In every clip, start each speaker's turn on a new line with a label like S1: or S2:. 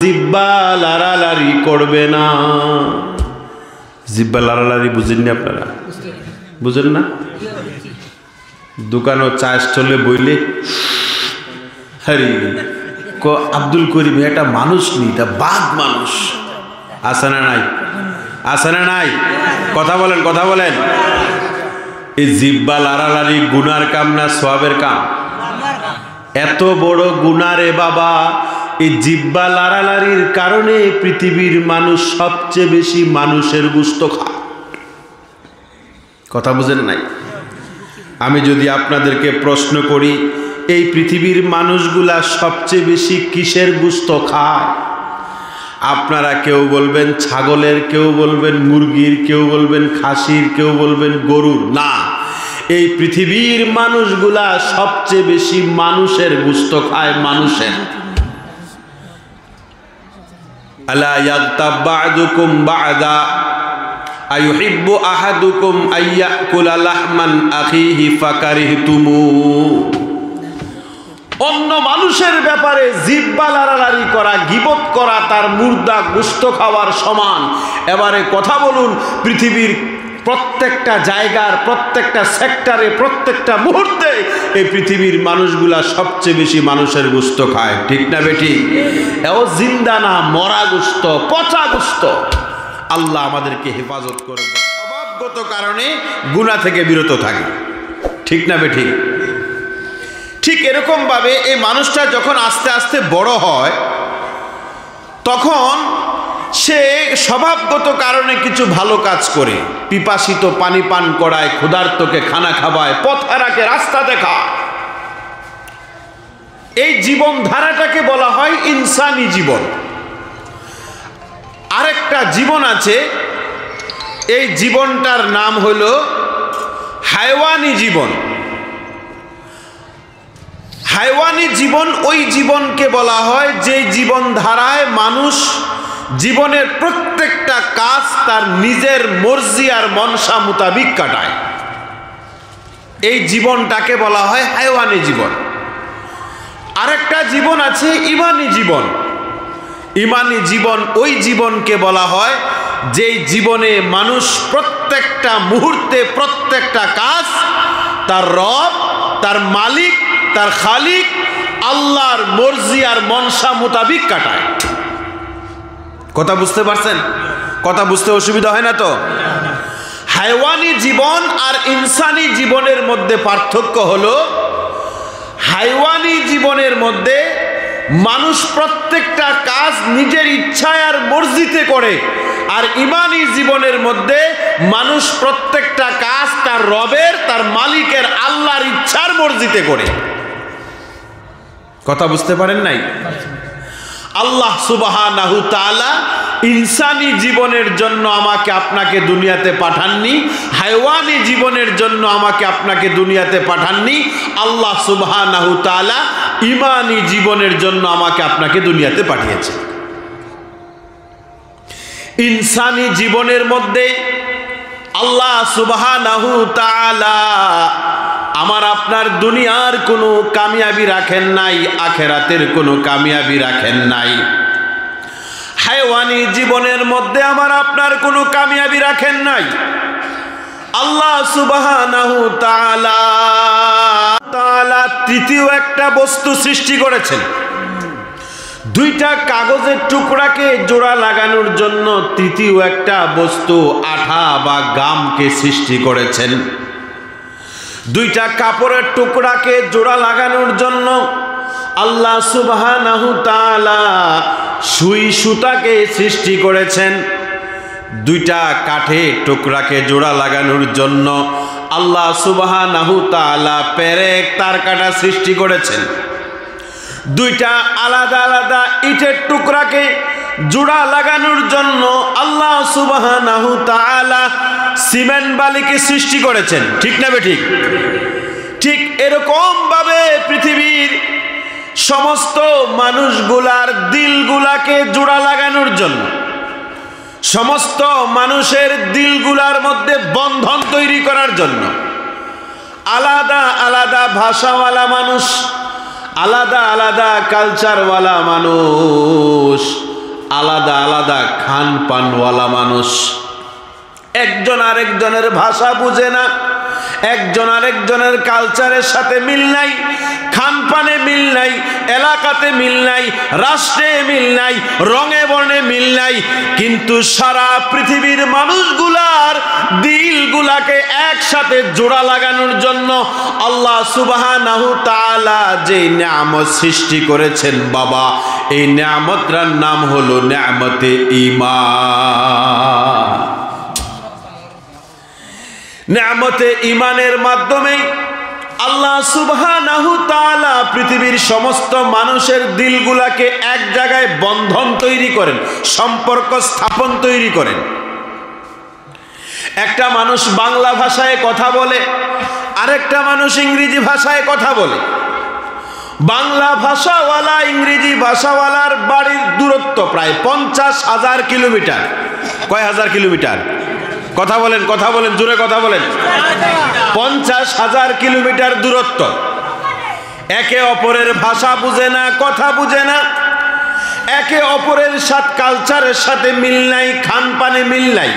S1: জিব্বা লাড়ালাড়ি করবে না। জিব্বা লাড়ালাড়ি বুঝেননি আপনারা? বুঝেন না? দোকানও চা স্টলে বইলে হরি আব্দুল করিম এটা মানুষ নি, এটা বাঘ মানুষ। আছে না নাই? আছে না নাই? কথা বলেন, কথা বলেন। এই জিব্বা লাড়ালাড়ি গুনার কাম না সওয়াবের কাম? এত বড় গুনাহ রে বাবা। এই জিব্বা লাড়ালাড়ির কারণে পৃথিবীর মানুষ সবচেয়ে বেশি মানুষের গোশত খায়। কথা বুঝেন নাই? আমি যদি আপনাদেরকে প্রশ্ন করি, এই পৃথিবীর মানুষগুলা সবচেয়ে বেশি কিসের গোশত খায়? আপনারা কেউ বলবেন ছাগলের, কেউ বলবেন মুরগির, কেউ বলবেন খাসির, কেউ বলবেন গরুর। না, এই পৃথিবীর মানুষগুলা সবচেয়ে বেশি মানুষের গোশত খায়। মানুষের। আলা ইয়াগতাব বা'দুকুম বা'দা আইয়ুহিব্বু আহাদুকুম আইয়াকুলা লাহমান আখিহি ফাকারিহতুমু। অন্য মানুষের ব্যাপারে জিহ্বা লাড়ালাড়ি করা, গীবত করা তার মুর্দা গোশত খাওয়ার সমান। এবারে কথা বলুন, পৃথিবীর প্রত্যেকটা জায়গার, প্রত্যেকটা সেক্টরে, প্রত্যেকটা মুহূর্তে এই পৃথিবীর মানুষগুলা সবচেয়ে বেশি মানুষের গোশত খায়। ঠিক না বেটি? এও জিন্দা না, মরা গোশত, পচা গোশত। আল্লাহ আমাদেরকে হেফাজত করবে। স্বভাবগত কারণে গুনাহ থেকে বিরত থাকে। ঠিক না বেটি? ঠিক এরকম ভাবে এই মানুষটা যখন আস্তে আস্তে বড় হয়, তখন সে স্বভাবগত কারণে কিছু ভালো কাজ করে। পিপাসিত পানি পান করায়, ক্ষুধার্তকে খানা খাওয়ায়, পথহারাকে রাস্তা দেখায়। এই জীবন ধারাটাকে বলা হয় ইনসানি জীবন। আরেকটা জীবন আছে, এই জীবনটার নাম হলো হায়ওয়ানি জীবন। হায়ওয়ানি জীবন ওই জীবনকে বলা হয় যে জীবন ধারায় মানুষ জীবনের প্রত্যেকটা কাজ তার নিজের মর্জি আর মনসা মোতাবিক কাটায়। এই জীবনটাকে বলা হয় হায়ওয়ানি জীবন। আরেকটা জীবন আছে ঈমানি জীবন। ঈমানি জীবন ওই জীবনকে বলা হয় যেই জীবনে মানুষ প্রত্যেকটা মুহূর্তে প্রত্যেকটা কাজ তার রব, তার মালিক, তার খালিক আল্লাহর মর্জি আর মনসা মোতাবিক কাটায়। কথা বুঝতে পারছেন? কথা বুঝতে অসুবিধা হয় না তো? হায়ওয়ানি জীবন আর ইনসানি জীবনের মধ্যে পার্থক্য হলো, হায়ওয়ানি জীবনের মধ্যে মানুষ প্রত্যেকটা কাজ নিজের ইচ্ছায় আর মর্জিতে করে, আর ঈমানি জীবনের মধ্যে মানুষ প্রত্যেকটা কাজ তার রবের, তার মালিকের আল্লাহর ইচ্ছার মর্জিতে করে। কথা বুঝতে পারেন নাই? আল্লাহ সুবহানাহু তাআলা ইনসানি জীবনের জন্য আমাকে আপনাকে দুনিয়াতে পাঠাননি, হায়ওয়ানি জীবনের জন্য আমাকে আপনাকে দুনিয়াতে পাঠাননি। আল্লাহ সুবহানাহু তাআলা ঈমানি জীবনের জন্য আমাকে আপনাকে দুনিয়াতে পাঠিয়েছে। ইনসানি জীবনের মধ্যে আল্লাহ সুবহানাহু তাআলা আমার আপনার দুনিয়ার কোনো কামিয়াবি রাখেন নাই, আখেরাতের কোনো কামিয়াবি রাখেন নাই। হায়ওয়ানি জীবনের মধ্যে আমার আপনার কোনো কামিয়াবি রাখেন নাই। আল্লাহ সুবহানাহু তাআলা তৃতীয় একটা বস্তু সৃষ্টি করেছেন। দুইটা কাগজের টুকরাকে জোড়া লাগানোর জন্য তৃতীয় একটা বস্তু আঠা বা গামকে সৃষ্টি করেছেন। দুইটা কাপড়ের টুকরাকে জোড়া লাগানোর জন্য আল্লাহ সুবহানাহু তাআলা সুই সুতাকে সৃষ্টি করেছেন। দুইটা কাঠের টুকরাকে জোড়া লাগানোর জন্য আল্লাহ সুবহানাহু তাআলা পেরেক তার কাটা সৃষ্টি করেছেন। দুইটা আলাদা আলাদা ইটের টুকরাকে জোড়া লাগানোর জন্য আল্লাহ সুবহানাহু তাআলা সিমেন্ট বালিকে সৃষ্টি করেছেন। ঠিক না বেঠিক? ঠিক এরকম ভাবে পৃথিবীর সমস্ত মানুষগুলার দিলগুলাকে জোড়া লাগানোর জন্য, সমস্ত মানুষের দিলগুলার মধ্যে বন্ধন তৈরি করার জন্য আলাদা আলাদা ভাষাওয়ালা মানুষ, আলাদা আলাদা কালচারওয়ালা মানুষ, আলাদা আলাদা খান পানওয়ালা মানুষ। একজন আরেকজনের ভাষা বুঝে না, একজন আরেকজনের কালচারের সাথে মিল নাই, খানপানে মিল নাই, এলাকাতে মিল নাই, রাষ্ট্রে মিল নাই, রঙে বর্ণে মিল নাই, কিন্তু সারা পৃথিবীর মানুষগুলার দিলগুলাকে একসাথে জোড়া লাগানোর জন্য আল্লাহ সুবহানাহু তাআলা যে নিয়ামত সৃষ্টি করেছেন বাবা, এই নিয়ামতটার নাম হলো নিয়ামতে ঈমান। নিয়ামতে ঈমানের মাধ্যমে আল্লাহ সুবহানাহু তাআলা পৃথিবীর সমস্ত মানুষের দিলগুলাকে এক জায়গায় বন্ধন তৈরি করেন, সম্পর্ক স্থাপন তৈরি করেন। একটা মানুষ বাংলা ভাষায় কথা বলে, আরেকটা মানুষ ইংরেজি ভাষায় কথা বলে। বাংলা ভাষাওয়ালা ইংরেজি ভাষাওয়ালার বাড়ির দূরত্ব প্রায় 50,000 কিলোমিটার। কয় হাজার কিলোমিটার? কথা বলেন, কথা বলেন, জোরে কথা বলেন। 50,000 কিলোমিটার দূরত্ব। একে অপরের ভাষা বুঝে না, কথা বুঝে না, একে অপরের সাথে কালচারের সাথে মিল নাই, খানপানে মিল নাই,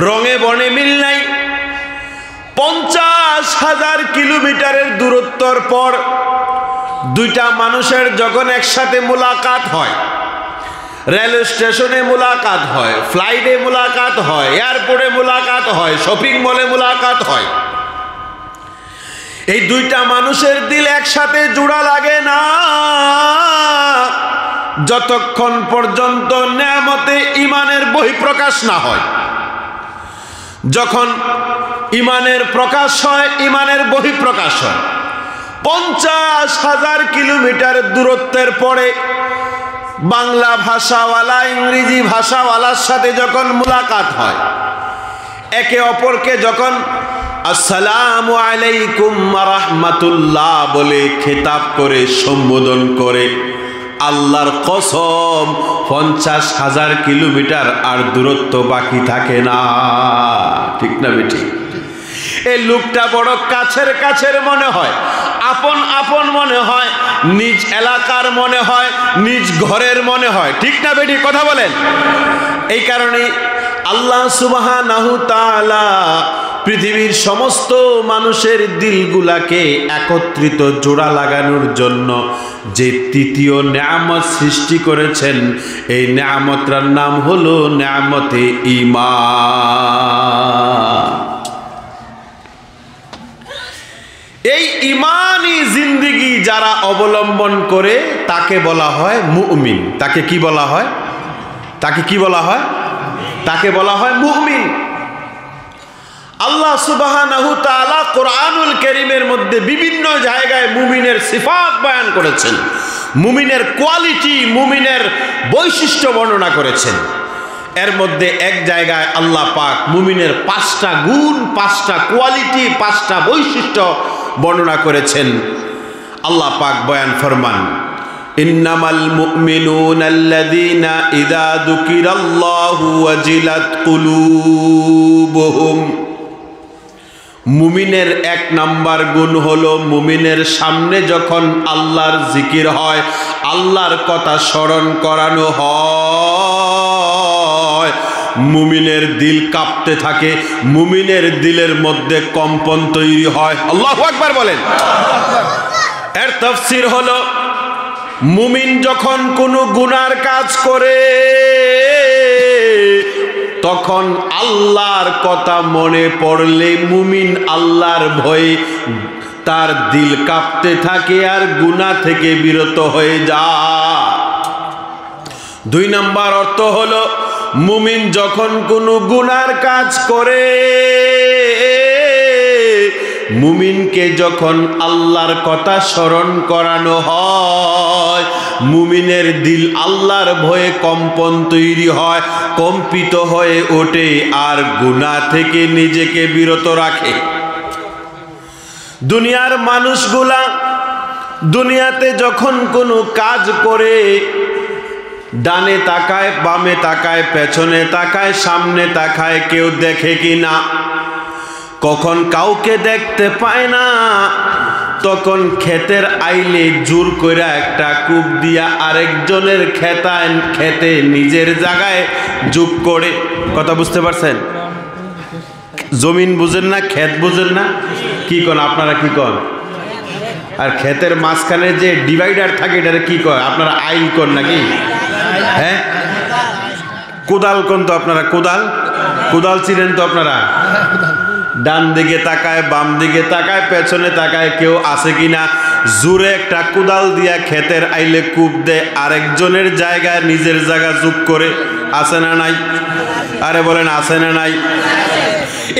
S1: রঙে বর্ণে মিল নাই। 50,000 কিলোমিটারের দূরত্বর পর দুইটা মানুষের যখন একসাথে মুলাকাত হয়, রেল স্টেশনে মুলাকাত হয়, ফ্লাইটে মুলাকাত হয়, এয়ারপোর্টে মুলাকাত হয়, শপিং মলে মুলাকাত হয়, এই দুইটা মানুষের দিল একসাথে জোড়া লাগে না যতক্ষণ পর্যন্ত নিয়ামতে ঈমানের বহিঃপ্রকাশ না হয়। যখন ঈমানের প্রকাশ হয়, ঈমানের বহিঃপ্রকাশ হয়। 50,000 কিলোমিটার দূরত্বের পরে বাংলা ভাষাওয়ালা ইংরেজি ভাষাওয়ালার সাথে যখন মুলাকাত হয়, একে অপরকে যখন আসসালামু আলাইকুম ওয়া রাহমাতুল্লাহ বলে খেতাব করে সম্বোধন করে, আল্লাহর কসম 50,000 কিলোমিটার আর দূরত্ব বাকি থাকে না। ঠিক না বেটি? এই লোকটা বড় কাছের কাছের মনে হয়, আপন আপন মনে হয়, নিজ এলাকার মনে হয়, নিজ ঘরের মনে হয়। ঠিক না বেটি? কথা বলেন। এই কারণে আল্লাহ সুবহানাহু তাআলা পৃথিবীর সমস্ত মানুষের দিলগুলাকে একত্রিত জোড়া লাগানোর জন্য যে তৃতীয় নিয়ামত সৃষ্টি করেছেন, এই নিয়ামতটার নাম হলো নিয়ামতে ঈমান। এই ঈমানি জিন্দেগি যারা অবলম্বন করে তাকে বলা হয় মুমিন। তাকে কি বলা হয়? তাকে কি বলা হয়? তাকে বলা হয় মুমিন। আল্লাহ সুবহানাহু তাআলা কোরআনুল কারীমের মধ্যে বিভিন্ন জায়গায় মুমিনের সিফাত বয়ান করেছেন, মুমিনের কোয়ালিটি, মুমিনের বৈশিষ্ট্য বর্ণনা করেছেন। এর মধ্যে এক জায়গায় আল্লাহ পাক মুমিনের 5টা গুণ, 5টা কোয়ালিটি, 5টা বৈশিষ্ট্য বর্ণনা করেছেন। আল্লাহ পাক বয়ান ফরমান, ইন্নামাল মুমিনুনা আল্লাযীনা ইযা যুকিরাল্লাহু ওয়াজিলাত কুলুবুহুম। মুমিনের 1 নাম্বার গুণ হলো, মুমিনের সামনে যখন আল্লাহর জিকির হয়, আল্লাহর কথা স্মরণ করানো হয়, মুমিনের দিল কাঁপতে থাকে, মুমিনের দিলের মধ্যে কম্পন তৈরি হয়। আল্লাহু আকবার বলেন। এর তাফসীর হলো, মুমিন যখন কোনো গুনার কাজ করে তখন আল্লাহর কথা মনে পড়লে মুমিন আল্লাহর ভয়ে তার দিল কাঁপতে থাকে আর গুনাহ থেকে বিরত হয়ে যায়। 2 নাম্বার অর্থ হলো, মুমিন যখন কোনো গুনার কাজ করে, মুমিনকে যখন আল্লাহর কথা স্মরণ করানো হয়, মুমিনের দিল আল্লাহর ভয়ে কম্পন তৈরি হয়, কম্পিত হয়ে ওঠে আর গুনাহ থেকে নিজেকে বিরত রাখে। দুনিয়ার মানুষগুলা দুনিয়াতে যখন কোনো কাজ করে, ডানে তাকায়, বামে তাকায়, পেছনে তাকায়, সামনে তাকায়, কেউ দেখে কি না? কখন কাউকে দেখতে পায় না, তখন ক্ষেতের আইলে জোর কইরা একটা কূপ দিয়া আরেকজনের খেতে নিজের জায়গায় যোগ করে। কথা বুঝতে পারছেন? জমিন বুঝেন না, ক্ষেত বুঝেন না, কি কন আপনারা, কি কন? আর ক্ষেতের মাঝখানে যে ডিভাইডার থাকে এটারে কি কয় আপনারা? আইল কন নাকি? হ্যাঁ, কোদাল কোন তো আপনারা? কোদাল চিনেন তো আপনারা? ডান দিকে তাকায়, বাম দিকে তাকায়, পেছনে তাকায়, কেউ আছে কিনা। জোরে একটা কোদাল দিয়া ক্ষেতের আইলে কূপ দে, আরেকজনের জায়গায় নিজের জায়গা যোগ করে। আছে না নাই? আরে বলেন আছে না নাই?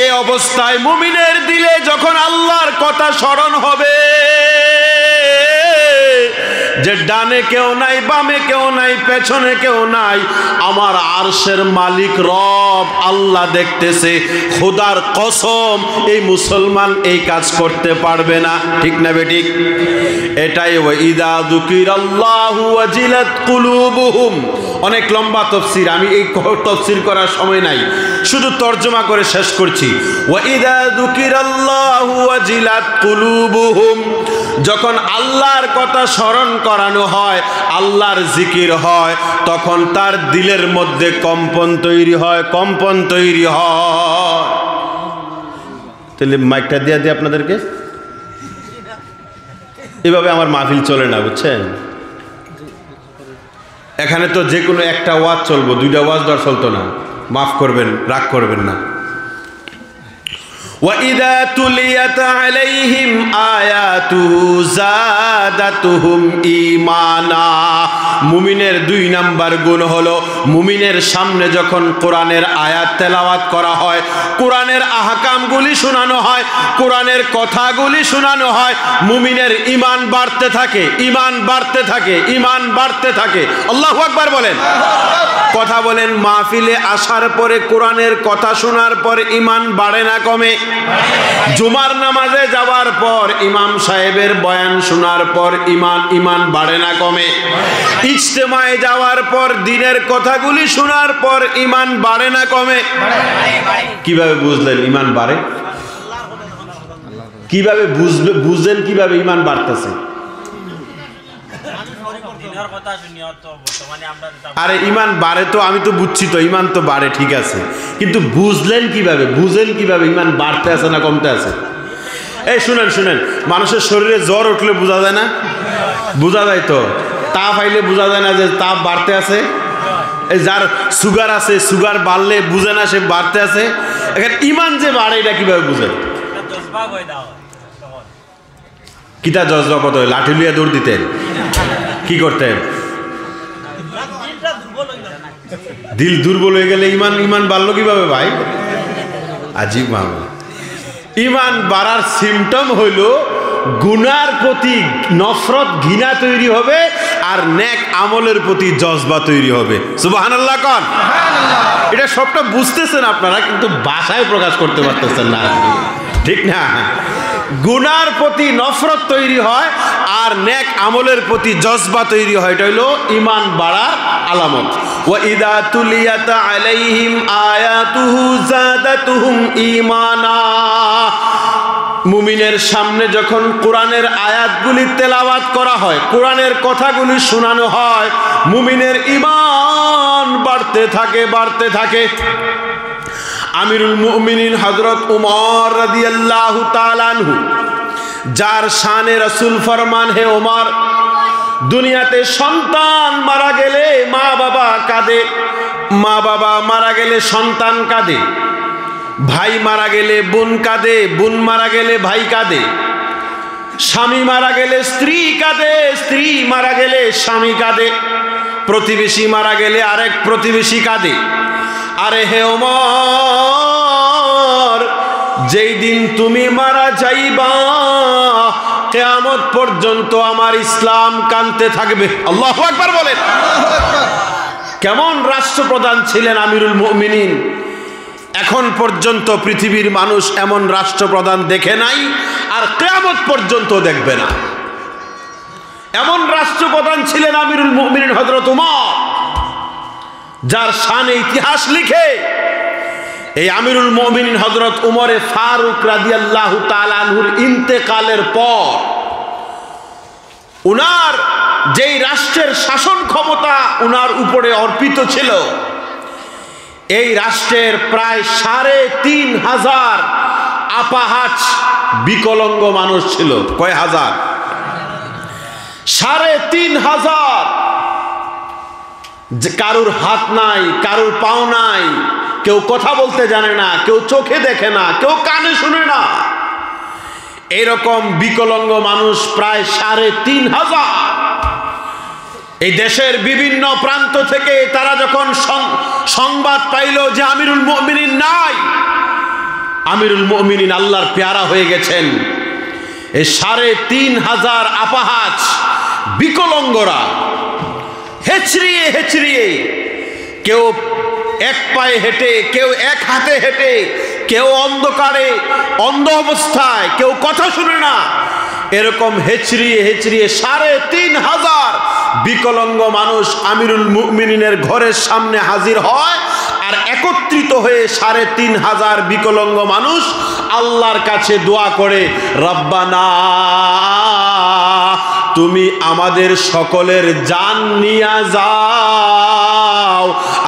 S1: এই অবস্থায় মুমিনের দিলে যখন আল্লাহর কথা স্মরণ হবে যে ডানে কেউ নাই, বামে কেউ নাই, পেছনে কেউ নাই, আমার আরশের মালিক রব আল্লাহ দেখতেছে, খোদার কসম এই মুসলমান এই কাজ করতে পারবে না। ঠিক না বেঠিক? এটাই ওয়াইদা যুকিরাল্লাহু ওয়াজিলাত কুলুবুহুম। অনেক লম্বা তাফসীর, আমি এই তাফসীর করার সময় নাই, শুধু তরজমা করে শেষ করছি। ওয়াইদা যুকিরাল্লাহু ওয়াজিলাত কুলুবুহুম, যখন আল্লাহর কথা স্মরণ করানো হয়, আল্লাহর জিকির হয়, তখন তার দিলের মধ্যে কম্পন তৈরি হয়। তাহলে মাইকটা দিয়ে দিই আপনাদেরকে, এভাবে আমার মাহফিল চলে না, বুঝছেন? এখানে তো যে কোনো একটা ওয়াজ চলবো, দুইটা ওয়াজ দর চলতো না, মাফ করবেন, রাগ করবেন না। وَإِذَا تُلِيَتْ عَلَيْهِمْ آيَاتُهُ زَادَتْهُمْ ঈমানা। মুমিনের 2 নাম্বার গুণ হলো, মুমিনের সামনে যখন কোরআনের আয়াত তেলাওয়াত করা হয়, কোরআনের আহকামগুলি শোনানো হয়, কোরআনের কথাগুলি শোনানো হয়, মুমিনের ঈমান বাড়তে থাকে, ঈমান বাড়তে থাকে, ঈমান বাড়তে থাকে। আল্লাহু আকবার বলেন। কথা বলেন, মাহফিলে আসার পরে কোরআনের কথা শোনার পর ঈমান বাড়ে না কমে? জুমার নামাজে যাওয়ার পর ইমাম সাহেবের বয়ান শোনার পর ঈমান বাড়ে না কমে? ইজতেমায় যাওয়ার পর দিনের কথাগুলি শোনার পর ঈমান বাড়ে না কমে? কিভাবে বুঝলেন ঈমান বাড়ে? কিভাবে বুঝলেন কিভাবে ঈমান বাড়তেছে? আরে ঈমান বাড়ে তো, আমি তো বুঝছি তো, ঈমান তো বাড়ে, ঠিক আছে, কিন্তু বুঝলেন কিভাবে? বুঝেন কিভাবে ঈমান বাড়তে আছে না কমতে আছে? এই শুনেন, মানুষের শরীরে জ্বর উঠলে বোঝা যায় না? বোঝা যায় তো। তাপ আইলে বোঝা যায় না যে তাপ বাড়তে আছে? এই যার সুগার আছে, সুগার বাড়লে বুঝে না সে বাড়তে আছে? এখন ঈমান যে বাড়ে এটা কিভাবে বুঝেন? কিতা জজবা কত? লাঠি লিয়ে দৌড় দিতেন? কি করতেন? দিল দুর্বল হয়ে গেলে ঈমান বাড়লো কিভাবে ভাই? আজীব মামলা। ঈমান বাড়ার সিমটম হইল গুনার প্রতি নফরত, ঘৃণা তৈরি হবে, আর নেক আমলের প্রতি জজবা তৈরি হবে। সুবহানাল্লাহ কোন? এটা সবটা বুঝতেছেন আপনারা, কিন্তু ভাষায় প্রকাশ করতে পারতেছেন না, ঠিক না? গুনার প্রতি নফরত তৈরি হয় আর নেক আমলের প্রতি জজবা তৈরি হয়, এটা হইল ঈমান বাড়ার আলামত। ওয়াইদা তুলিয়াত আলাইহিম আয়াতুহু যাদাতুহুম ঈমানা। মুমিনের সামনে যখন কোরআনের আয়াতগুলি তেলাওয়াত করা হয়, কোরআনের কথাগুলি শোনানো হয়, মুমিনের ঈমান বাড়তে থাকে। আমিরুল মুমিনিন হযরত উমর রাদিয়াল্লাহু তাআলা আনহু, যার শানে রাসূল ফরমান, হে ওমর, দুনিয়াতে সন্তান মারা গেলে মা বাবা কাঁদে, মা বাবা মারা গেলে সন্তান কাঁদে, ভাই মারা গেলে বোন কাঁদে, বোন মারা গেলে ভাই কাঁদে, স্বামী মারা গেলে স্ত্রী কাঁদে, স্ত্রী মারা গেলে স্বামী কাঁদে, প্রতিবেশী মারা গেলে আরেক প্রতিবেশী কাঁদে। আরে হে ওমর, যেই দিন তুমি মারা যাইবা কিয়ামত পর্যন্ত আমার ইসলাম কাঁদতে থাকবে। আল্লাহু আকবার বলেন। কেমন রাষ্ট্রপ্রধান ছিলেন আমিরুল মুমিনিন! এখন পর্যন্ত পৃথিবীর মানুষ এমন রাষ্ট্রপ্রধান দেখে নাই, আর কিয়ামত পর্যন্ত দেখবে না। এমন রাষ্ট্রপ্রধান ছিলেন আমিরুল মুমিনিন হযরত উমর, যার শানে ইতিহাস লিখে এই আমিরুল মুমিনিন হযরত উমরে ফারুক রাদিয়াল্লাহু তাআলা আনহুর ইন্তেকালের পর উনার যেই রাষ্ট্রের শাসন ক্ষমতা উনার উপরে অর্পিত ছিল, এই রাষ্ট্রের প্রায় ৩৫০০ আপাহাচ বিকলাঙ্গ মানুষ ছিল। কয় হাজার? ৩৫০০। কারুর হাত নাই, কারুর পাও নাই, কেউ কথা বলতে জানে না, কেউ চোখে দেখে না, কেউ কানে শুনে না, এরকম বিকলাঙ্গ মানুষ প্রায় ৩৫০০। এই দেশের বিভিন্ন প্রান্ত থেকে তারা যখন সংবাদ পাইল যে আমিরুল মুমিনিন নাই, আমিরুল মুমিনিন আল্লাহর পেয়ারা হয়ে গেছেন, এই ৩৫০০ আপাহাচ বিকলাঙ্গরা হেচড়িয়ে হেচড়িয়ে, কেউ এক পায়ে হেঁটে, কেউ এক হাতে হেঁটে, কেউ অন্ধকারে অন্ধ অবস্থায়, কেউ কথা শুনে না, এরকম হেচড়িয়ে হেচড়িয়ে ৩৫০০ বিকলাঙ্গ মানুষ আমিরুল মুমিনিনের ঘরের সামনে হাজির হয়। আর একত্রিত হয়ে ৩৫০০ বিকলাঙ্গ মানুষ আল্লাহর কাছে দোয়া করে, রব্বানা তুমি আমাদের সকলের জান নিয়া যাও,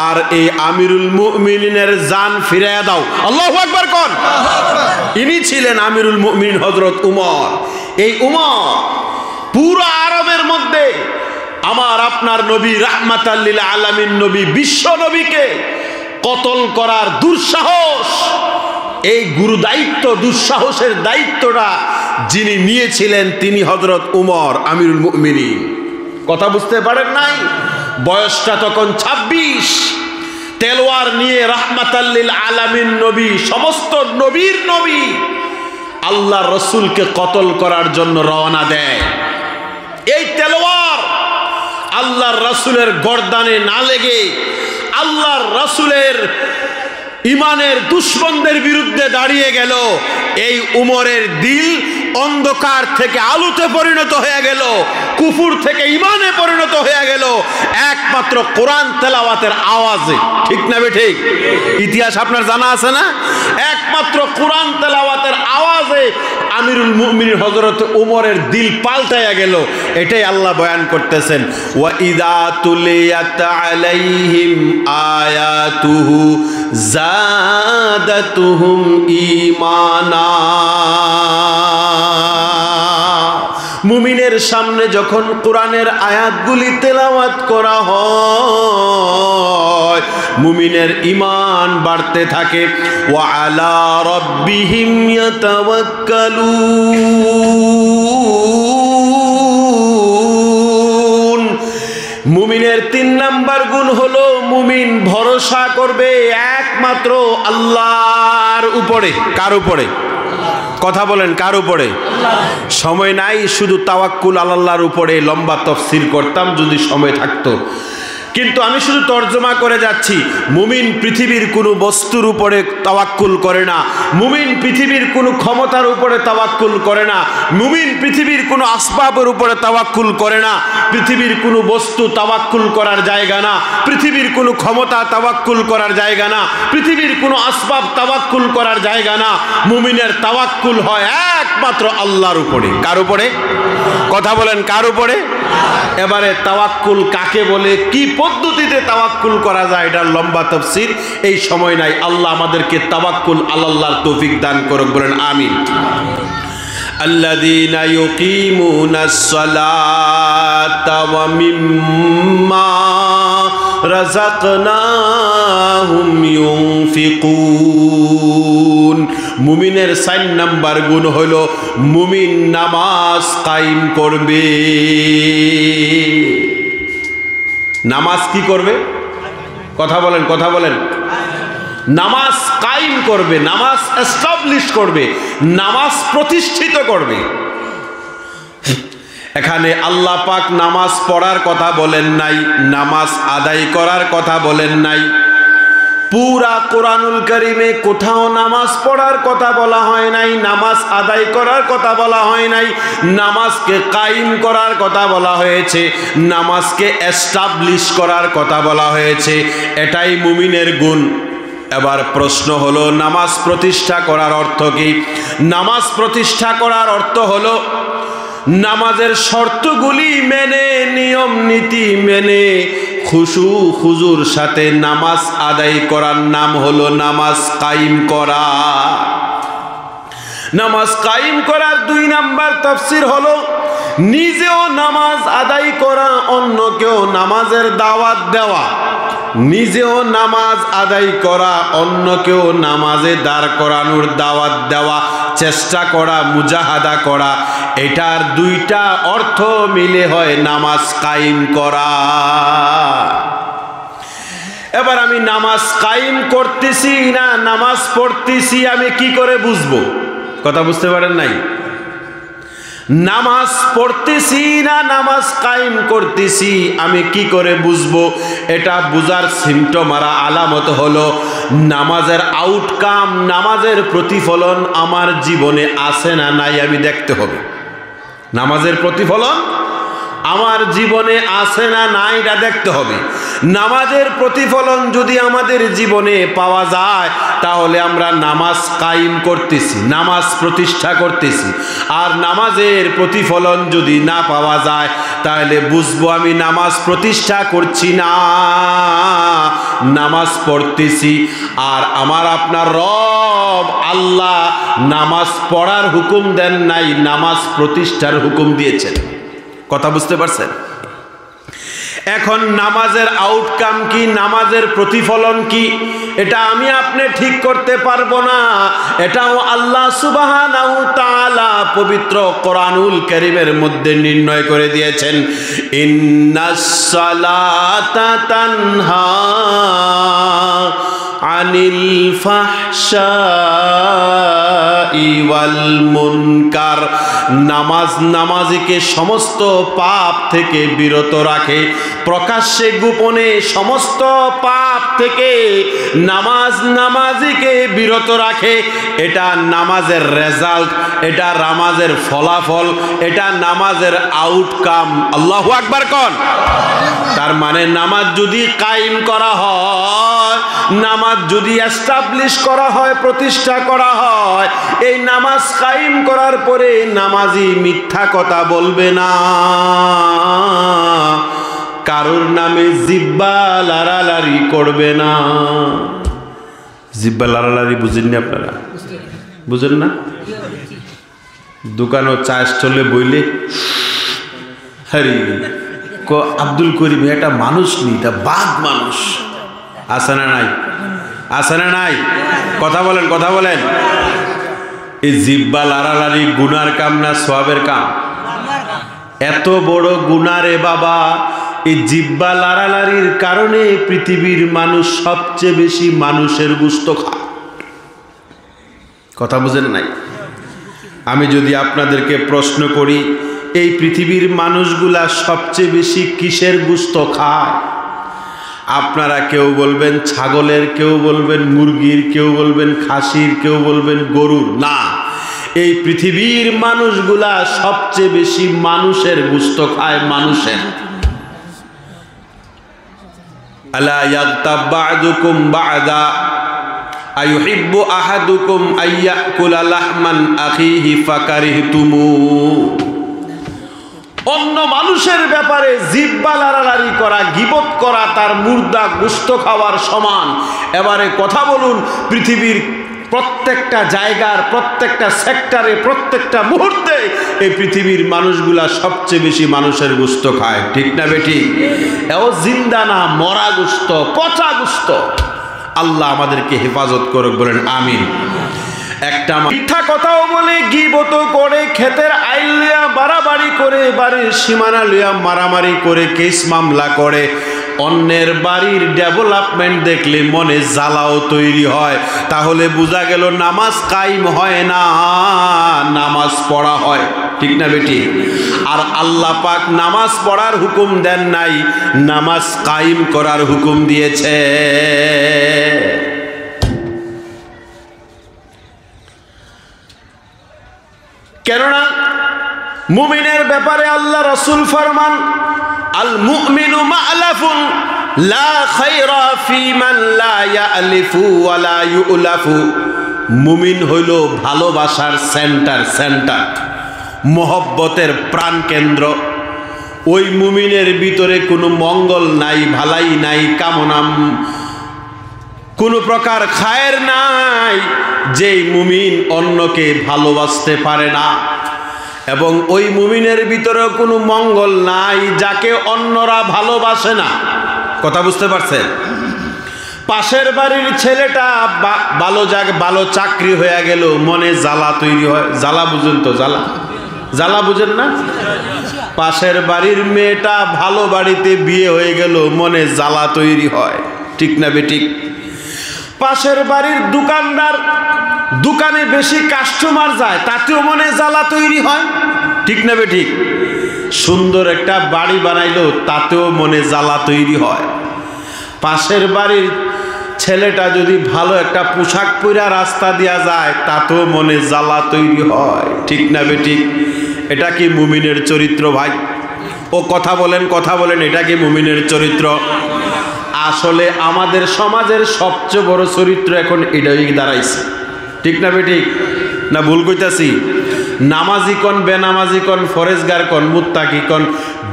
S1: আর এই আমিরুল মুমিনিনের জান ফিরাইয়া দাও। আল্লাহু আকবার কোন। ইনি ছিলেন আমিরুল মুমিনিন হযরত উমর। এই উমর পুরো আরবের মধ্যে আমার আপনার নবী রাহমাতাল লিল আলামিন নবী, বিশ্ব নবীকে কতল করার দুঃসাহস, এই গুরু দায়িত্ব, দুঃসাহসের দায়িত্বটা যিনি নিয়েছিলেন তিনি হযরত উমর আমিরুল মুমিনিন। কথা বুঝতে পারেন নাই? বয়সটা তখন ২৬। তেলোয়ার নিয়ে রাহমাতাল লিল আলামিন নবী, সমস্ত নবীর নবী, আল্লাহর রাসূলকে কতল করার জন্য রওনা দেয়। এই তেলোয়ার আল্লাহর রাসূলের গর্দানে না লেগে আল্লাহর রাসূলের ইমানের দুশমনদের বিরুদ্ধে দাঁড়িয়ে গেল। এই উমরের দিল অন্ধকার থেকে আলোতে পরিণত হয়ে গেল, কুফর থেকে ইমানে পরিণত হয়ে গেল একমাত্র কোরআন তেলাওয়াতের আওয়াজে। ঠিক না বেঠিক? ইতিহাস আপনার জানা আছে না? একমাত্র কোরআন তেলাওয়াতের আওয়াজে আমিরুল মুমিনিন হযরত উমরের দিল পাল্টায়া গেল। এটাই আল্লাহ বয়ান করতেছেন, ওয়া ইযা তুলিয়াত আলাইহিম আয়াতুহু জাদাতুহুম ঈমানা। মুমিনের সামনে যখন কোরআনের আয়াতগুলি তেলাওয়াত করা হয়, মুমিনের ঈমান বাড়তে থাকে। ওয়া আলা রাব্বিহিম ইয়াতাওয়াক্কালুন। মুমিনের ৩ নাম্বার গুণ হলো মুমিন ভরসা করবে একমাত্র আল্লাহর উপরে। কার উপরে? কথা বলেন, কার উপরে? সময় নাই, শুধু তাওয়াক্কুল আল্লাহর উপরে লম্বা তাফসীর করতাম যদি সময় থাকতো, কিন্তু আমি শুধু তর্জমা করে যাচ্ছি। মুমিন পৃথিবীর কোনো বস্তুর উপরে তাওয়াক্কুল করে না, মুমিন পৃথিবীর কোনো ক্ষমতার উপরে তাওয়াক্কুল করে না, মুমিন পৃথিবীর কোনো আসবাবের উপরে তাওয়াক্কুল করে না। পৃথিবীর কোনো বস্তু তাওয়াক্কুল করার জায়গা না, পৃথিবীর কোনো ক্ষমতা তাওয়াক্কুল করার জায়গা না, পৃথিবীর কোনো আসবাব তাওয়াক্কুল করার জায়গা না। মুমিনের তাওয়াক্কুল হয় একমাত্র আল্লাহর উপরে। কার উপরে? কথা বলেন, কার উপরে? এবারে তাওয়াক্কুল কাকে বলে, কি পদ্ধতিতে তাওয়াক্কুল করা যায়, এটার লম্বা তাফসীর এই সময় নাই। আল্লাহ আমাদেরকে তাওয়াক্কুল আল্লাহর তৌফিক দান করুক, বলেন আমিন। আল্লাযীনা ইউকিমুনাস সালাতা ওয়া মিম্মা রাযাকনাহুম ইউনফিকুন। মুমিনের ৪ নাম্বার গুণ হলো মুমিন নামাজ কায়েম করবে। নামাজ কি করবে? কথা বলেন, কথা বলেন। নামাজ কায়েম করবে, নামাজ এস্টাবলিশ করবে, নামাজ প্রতিষ্ঠিত করবে। এখানে আল্লাহ পাক নামাজ পড়ার কথা বলেন নাই, নামাজ আদায় করার কথা বলেন নাই। পুরা কোরআনুল কারীমে কোথাও নামাজ পড়ার কথা বলা হয় নাই, নামাজ আদায় করার কথা বলা হয় নাই। নামাজকে কায়েম করার কথা বলা হয়েছে, নামাজকে এস্টাবলিশ করার কথা বলা হয়েছে। এটাই মুমিনের গুণ। এবার প্রশ্ন হলো, নামাজ প্রতিষ্ঠা করার অর্থ কি? নামাজ প্রতিষ্ঠা করার অর্থ হলো নামাজের শর্তগুলি মেনে, নিয়ম নীতি মেনে খুশু খুজুর সাথে নামাজ আদায় করার নাম হলো নামাজ কায়েম করা। নামাজ কায়েম করার 2 নাম্বার তাফসীর হলো নিজেও নামাজ আদায় করা, অন্যকেও নামাজের দাওয়াত দেওয়া। নিজেও নামাজ আদায় করা, অন্যকেও নামাজে দাঁড় করানোর দাওয়াত দেওয়া, চেষ্টা করা, মুজাহাদা করা, এটার 2টা অর্থ মিলে হয় নামাজ কায়েম করা। এবার আমি নামাজ কায়েম করতেছি না নামাজ পড়তেছি আমি কি করে বুঝবো? কথা বুঝতে পারেন নাই? নামাজ পড়তেছি না নামাজ কায়েম করতেছি আমি কি করে বুঝবো? এটা বুঝার সিমটম আর আলামত হলো নামাজের আউটকাম, নামাজের প্রতিফলন আমার জীবনে আছে না নাই আমি দেখতে হবে। নামাজের প্রতিফলন আমার জীবনে আছে না নাই এটা দেখতে হবে। নামাজের প্রতিফলন যদি আমাদের জীবনে পাওয়া যায় তাহলে আমরা নামাজ কায়েম করতেছি, নামাজ প্রতিষ্ঠা করতেছি। আর নামাজের প্রতিফলন যদি না পাওয়া যায় তাহলে বুঝবো আমি নামাজ প্রতিষ্ঠা করছি না, নামাজ পড়তেছি। আর আমার আপনার রব আল্লাহ নামাজ পড়ার হুকুম দেন নাই, নামাজ প্রতিষ্ঠার হুকুম দিয়েছেন। কথা বুঝতে পারছেন? এখন নামাজের আউটকাম কি, নামাজের প্রতিফলন কি, এটা আমি আপনি ঠিক করতে পারবো না। এটাও আল্লাহ সুবহানাহু তাআলা পবিত্র কোরআনুল কারীমের মধ্যে নির্ণয় করে দিয়েছেন, ইন্নাস সালাতা তানহা আনিল ফাহশাই ওয়াল মুনকার। নামাজ নামাজিকে সমস্ত পাপ থেকে বিরত রাখে, প্রকাশ্যে গোপনে সমস্ত পাপ থেকে নামাজ নামাজিকে বিরত রাখে। এটা নামাজের রেজাল্ট, এটা নামাজের ফলাফল, এটা নামাজের আউটকাম। আল্লাহু আকবার কোন। তার মানে নামাজ যদি কায়েম করা হয়, নামাজ যদি এস্টাবলিশ করা হয়, প্রতিষ্ঠা করা হয়, এই নামাজ কায়েম করার পরে নামাজি মিথ্যা কথা বলবে না, কারোর নামে জিব্বা লাড়ালাড়ি করবে না। জিব্বা লাড়ালাড়ি বুঝেননি আপনারা? বুঝেন না? দোকানও চা স্টলে বইলে হরি আব্দুল করিম এটা মানুষ নি, এটা বাঘ মানুষ। আছে না নাই? আছে না নাই? কথা বলেন, কথা বলেন। এই জিব্বা লাড়ালাড়ি গুনার কাম না সওয়াবের কাম? এত বড় গুনাহ রে বাবা। এই জিব্বা লাড়ালাড়ির কারণে পৃথিবীর মানুষ সবচেয়ে বেশি মানুষের গোশত খায়। কথা বুঝেন নাই? আমি যদি আপনাদেরকে প্রশ্ন করি এই পৃথিবীর মানুষগুলা সবচেয়ে বেশি কিসের গোশত খায়? আপনারা কেউ বলবেন ছাগলের, কেউ বলবেন মুরগির, কেউ বলবেন খাসির, কেউ বলবেন গরুর। না, এই পৃথিবীর মানুষগুলা সবচেয়ে বেশি মানুষের গোশত খায়, মানুষের। আলা ইয়াগতাব বা'দুকুম বা'দা আইয়ুহিব্বু আহাদুকুম আইয়াকুলা লাহমান আখিহি ফাকারিহতুমু। অন্য মানুষের ব্যাপারে জিহ্বা লাড়ালাড়ি করা, গীবত করা তার মুর্দা গোশত খাওয়ার সমান। এবারে কথা বলুন, পৃথিবীর প্রত্যেকটা জায়গার, প্রত্যেকটা সেক্টরে, প্রত্যেকটা মুহূর্তে এই পৃথিবীর মানুষগুলা সবচেয়ে বেশি মানুষের গোশত খায়। ঠিক না বেঠিক? এও জিন্দা না, মরা গোশত, পচা গোশত। আল্লাহ আমাদেরকে হেফাজত করুক, বলেন আমিন। একটা মিথ্যা কথাও বলে, গীবত করে, ক্ষেতের আইল লিয়া বাড়াবাড়ি করে, বাড়ির সীমানা লিয়া মারামারি করে, কেস মামলা করে, অন্যের বাড়ির ডেভেলপমেন্ট দেখলে মনে জ্বালাও তৈরি হয়। তাহলে বোঝা গেল নামাজ কায়েম হয় না, নামাজ পড়া হয়। ঠিক না বেটি? আর আল্লাহ পাক নামাজ পড়ার হুকুম দেন নাই, নামাজ কায়েম করার হুকুম দিয়েছে। কেননা মুমিনের ব্যাপারে আল্লাহ রাসূল ফরমান, আল মুমিনু মা'লাফুন লা খায়রা ফি মান লা ইয়ালিফু ওয়া লা ইউলাফু। মুমিন হইল ভালোবাসার সেন্টার, সেন্টার। মহব্বতের প্রাণ কেন্দ্র। ওই মুমিনের ভিতরে কোনো মঙ্গল নাই, ভালাই নাই, কামনা কোনো প্রকার খায়ের নাই, যেই মুমিন অন্যকে ভালোবাসতে পারে না। এবং ওই মুমিনের ভিতরে কোনো মঙ্গল নাই যাকে অন্যরা ভালোবাসে না। কথা বুঝতে পারছেন? পাশের বাড়ির ছেলেটা ভালো চাকরি হয়ে গেল, মনে জ্বালা তৈরি হয়। জ্বালা বুঝেন তো? জ্বালা বুঝেন না? পাশের বাড়ির মেয়েটা ভালো বাড়িতে বিয়ে হয়ে গেল, মনে জ্বালা তৈরি হয়। ঠিক না বেঠিক? পাশের বাড়ির দোকানদার দোকানে বেশি কাস্টমার যায়, তাতেও মনে জ্বালা তৈরি হয়। ঠিক না বেঠিক? সুন্দর একটা বাড়ি বানাইলো, তাতেও মনে জ্বালা তৈরি হয়। পাশের বাড়ির ছেলেটা যদি ভালো একটা পোশাক পরা রাস্তা দিয়া যায়, তাতেও মনে জ্বালা তৈরি হয়। ঠিক না বেঠিক? এটা কি মুমিনের চরিত্র ভাই? ও কথা বলেন, এটা কি মুমিনের চরিত্র? আসলে আমাদের সমাজের সবচেয়ে বড় চরিত্র এখন এটাই দাঁড়াইছে। ঠিক না বেঠিক? না ভুল কইতাছি? নামাজি কন, বেনামাজি কন, ফরেজগার কন, মুত্তাকি কন,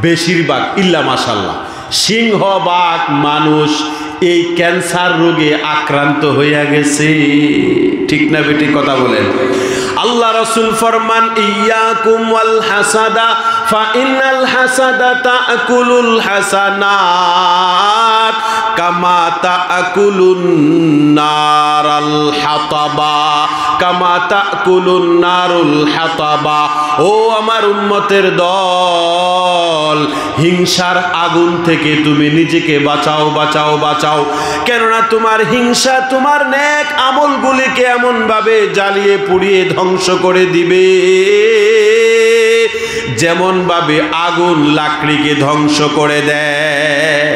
S1: বেশিরভাগ ইল্লা মাশাল্লাহ সিংহভাগ মানুষ এই ক্যান্সার রোগে আক্রান্ত হইয়া গেছে। ঠিক না বেঠিক? কথা বলেন। আল্লাহ রাসূল ফরমান, ইয়াকুম ওয়াল হাসাদা ফা ইন্নাল হাসাদা তাকুলুল হাসানাত কামা তাকুলুন নারাল হাতাবা, কামা তাকুলুন নারুল হাতাবা। ও আমার উম্মতের দল, হিংসার আগুন থেকে তুমি নিজেকে বাঁচাও, বাঁচাও, বাঁচাও। কেননা তোমার হিংসা তোমার নেক আমলগুলিকে এমন ভাবে জ্বালিয়ে পুড়িয়ে ধ্বংস করে দিবে, যেমন ভাবে আগুন লাকড়িকে ধ্বংস করে দেয়।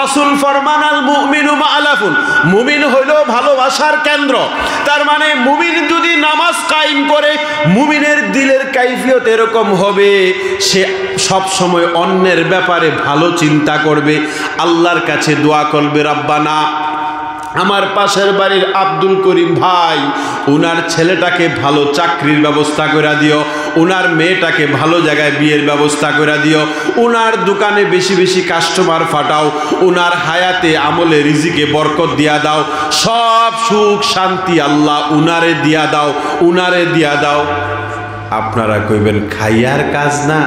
S1: রাসূল ফরমান, আল মুমিনু মাআলাফুন, মুমিন হইল ভালোবাসার কেন্দ্র। তার মানে মুমিন যদি নামাজ কায়েম করে, মুমিনের দিলের কাইফিয়ত এরকম হবে, সে সব সময় অন্যের ব্যাপারে ভালো চিন্তা করবে, আল্লাহর কাছে দোয়া করবে, রব্বানা আমার পাশের বাড়ির আব্দুল করিম ভাই, উনার ছেলেটাকে ভালো চাকরির ব্যবস্থা করে দিও, উনার মেয়েটাকে ভালো জায়গায় বিয়ের ব্যবস্থা করে দিও, উনার দোকানে বেশি বেশি কাস্টমার ফাটাও, উনার হায়াতে আমলে রিজিকে বরকত দিয়া দাও, সব সুখ শান্তি আল্লাহ উনারে দিয়া দাও, উনারে দিয়া দাও। আপনারা কইবেন খাইয়ার কাজ না,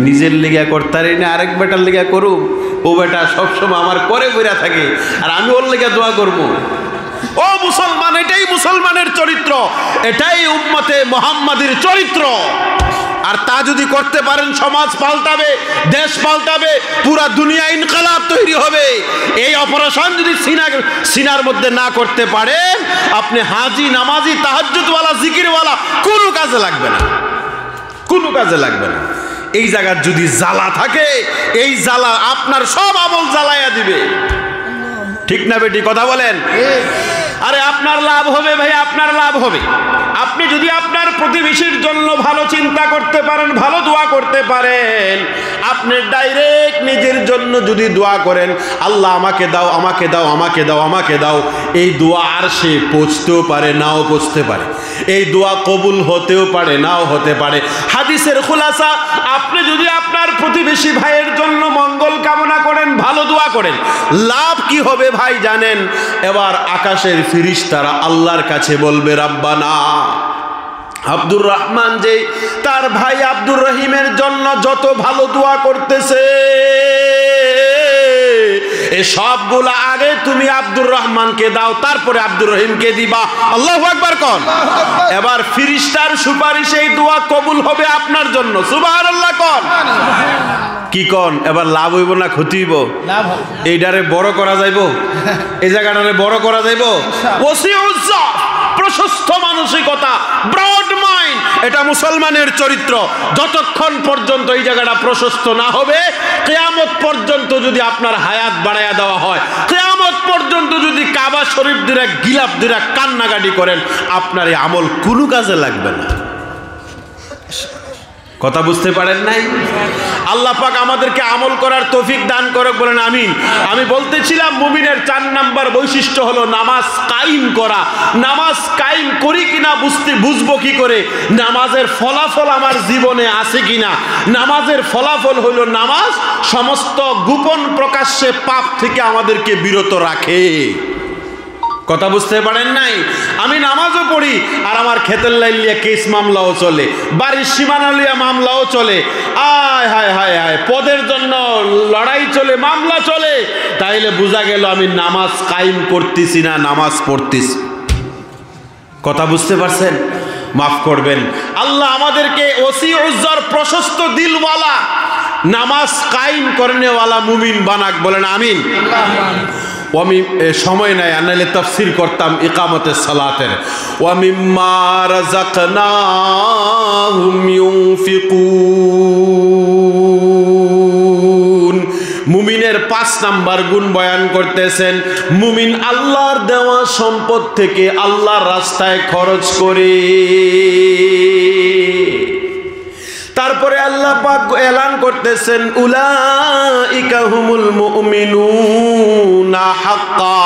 S1: নিজের লেগা করতারি না, আরেক বেটার লেগা করুম। ও বেটা সবসময় আমার করে বইরা থাকে, আর আমি ওর লেগা দোয়া করবো। ও মুসলমান, এটাই মুসলমানের চরিত্র, এটাই উম্মতে মুহাম্মাদের চরিত্র। আর তা যদি করতে পারেন, সমাজ পাল্টাবে, দেশ পাল্টাবে, পুরা দুনিয়া ইনকিলাব তৈরি হবে। এই অপারেশন যদি সিনার মধ্যে না করতে পারেন, আপনি হাজি, নামাজি, তাহাজ্জুদওয়ালা, জিকিরওয়ালা কোনো কাজে লাগবে না, কোনো কাজে লাগবে না। এই জায়গার যদি জ্বালা থাকে, এই জ্বালা আপনার সব আমল জ্বালাইয়া দিবে। ঠিক না বেটি? কথা বলেন। আরে আপনার লাভ হবে ভাই, আপনার লাভ হবে। আপনি যদি আপনার প্রতিবেশীর জন্য ভালো চিন্তা করতে পারেন, ভালো দোয়া করতে পারেন, আপনি ডাইরেক্ট নিজের জন্য যদি দোয়া করেন, আল্লাহ আমাকে দাও, আমাকে দাও, আমাকে দাও, আমাকে দাও, এই দোয়া আর সে পৌঁছতেও পারে, নাও পৌঁছতে পারে। এই দোয়া কবুল হতেও পারে, নাও হতে পারে। হাদিসের খুলাসা, আপনি যদি আপনার প্রতিবেশী ভাইয়ের জন্য মঙ্গল কামনা করেন, ভালো দোয়া করেন, লাভ কি হবে ভাই জানেন? এবার আকাশের ফেরেশতারা আল্লাহর কাছে বলবে, রব্বানা, আব্দুর রহমান যে তার ভাই আব্দুর রহিমের জন্য যত ভালো দোয়া করতেছে, এই সবগুলা আগে তুমি আব্দুর রহমানকে দাও, তারপরে আব্দুর রহিমকে দিবা। আল্লাহু আকবার কোন। এবার ফেরেশতার সুপারিশে এই দোয়া কবুল হবে আপনার জন্য। সুবহানাল্লাহ কোন। কি কোন? এবার লাভ হইব না ক্ষতি হইব? লাভ হবে। এইটারে বড় করা যাইব, এই জায়গাটারে বড় করা যাইব। ওসিউজ্জা, প্রশস্ত মানসিকতা, ব্রড মাইন্ড, এটা মুসলমানের চরিত্র। যতক্ষণ পর্যন্ত এই জায়গাটা প্রশস্ত না হবে, কিয়ামত পর্যন্ত যদি আপনার হায়াত বাড়াইয়া দেওয়া হয়, কিয়ামত পর্যন্ত যদি কাবা শরীফ দিরা গিলাপ দিরা কান্নাকাটি করেন, আপনার এই আমল কোনো কাজে লাগবে না। কথা বুঝতে পারেন নাই? আল্লাহ পাক আমাদেরকে আমল করার তৌফিক দান করুক, বলেন আমিন। আমি বলতেছিলাম মুমিনের 4 নাম্বার বৈশিষ্ট্য হলো নামাজ কায়েম করা। নামাজ কায়েম করি কিনা বুঝবো কি করে? নামাজের ফলাফল আমার জীবনে আছে কিনা। নামাজের ফলাফল হলো নামাজ সমস্ত গোপন প্রকাশ্যে পাপ থেকে আমাদেরকে বিরত রাখে। কথা বুঝতে পারেন নাই? আমি নামাজও পড়ি আর আমার ক্ষেতের লাইলিয়া কেস মামলাও চলে, বাড়ির সীমানা লিয়া মামলাও চলে, আয় হায় হায় হায় পদের জন্য লড়াই চলে, মামলা চলে। তাইলে বোঝা গেল আমি নামাজ কায়েম করতেছি না, নামাজ পড়তেছি। কথা বুঝতে পারছেন? মাফ করবেন, আল্লাহ আমাদেরকে ওসি উজ্জর প্রশস্ত দিলওয়ালা নামাজ কায়েম করনেওয়ালা মুমিন বানাক, বলেন আমিন। আমি সময় নাই, আনাইলে তাফসীর করতাম ইকামতের সালাতের। ওয়া মিম্মা রাযাকনাহুম ইউনফিকুন। মুমিনের 5 নাম্বার গুণ বয়ান করতেছেন। মুমিন আল্লাহর দেওয়া সম্পদ থেকে আল্লাহর রাস্তায় খরচ করে। তারপরে আল্লাহ পাক এলান করতেছেন উলাইকা হুমুল মুমিনুনা হাক্কা।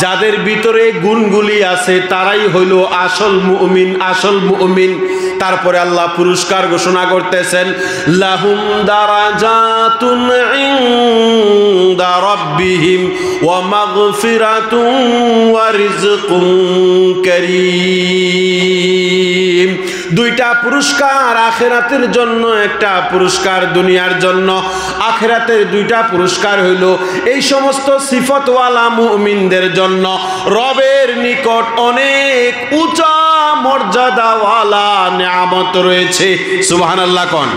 S1: যাদের ভিতরে গুণগুলি আছে তারাই হইল আসল মুমিন, আসল মুমিন। তারপরে আল্লাহ পুরস্কার ঘোষণা করতেছেন লাহুম দারাজাতুন ইনদা রাব্বিহিম ওয়া মাগফিরাতুন ওয়া রিজকুন কারীম। 2টা পুরস্কার, আখিরাতের জন্য একটা পুরস্কার, দুনিয়ার জন্য। আখিরাতের 2টা পুরস্কার হইল এই সমস্ত সিফতওয়ালা মুমিনদের জন্য রবের নিকট অনেক উঁচা মর্যাদাওয়ালা নিয়ামত রয়েছে। সুবহানাল্লাহ কোন।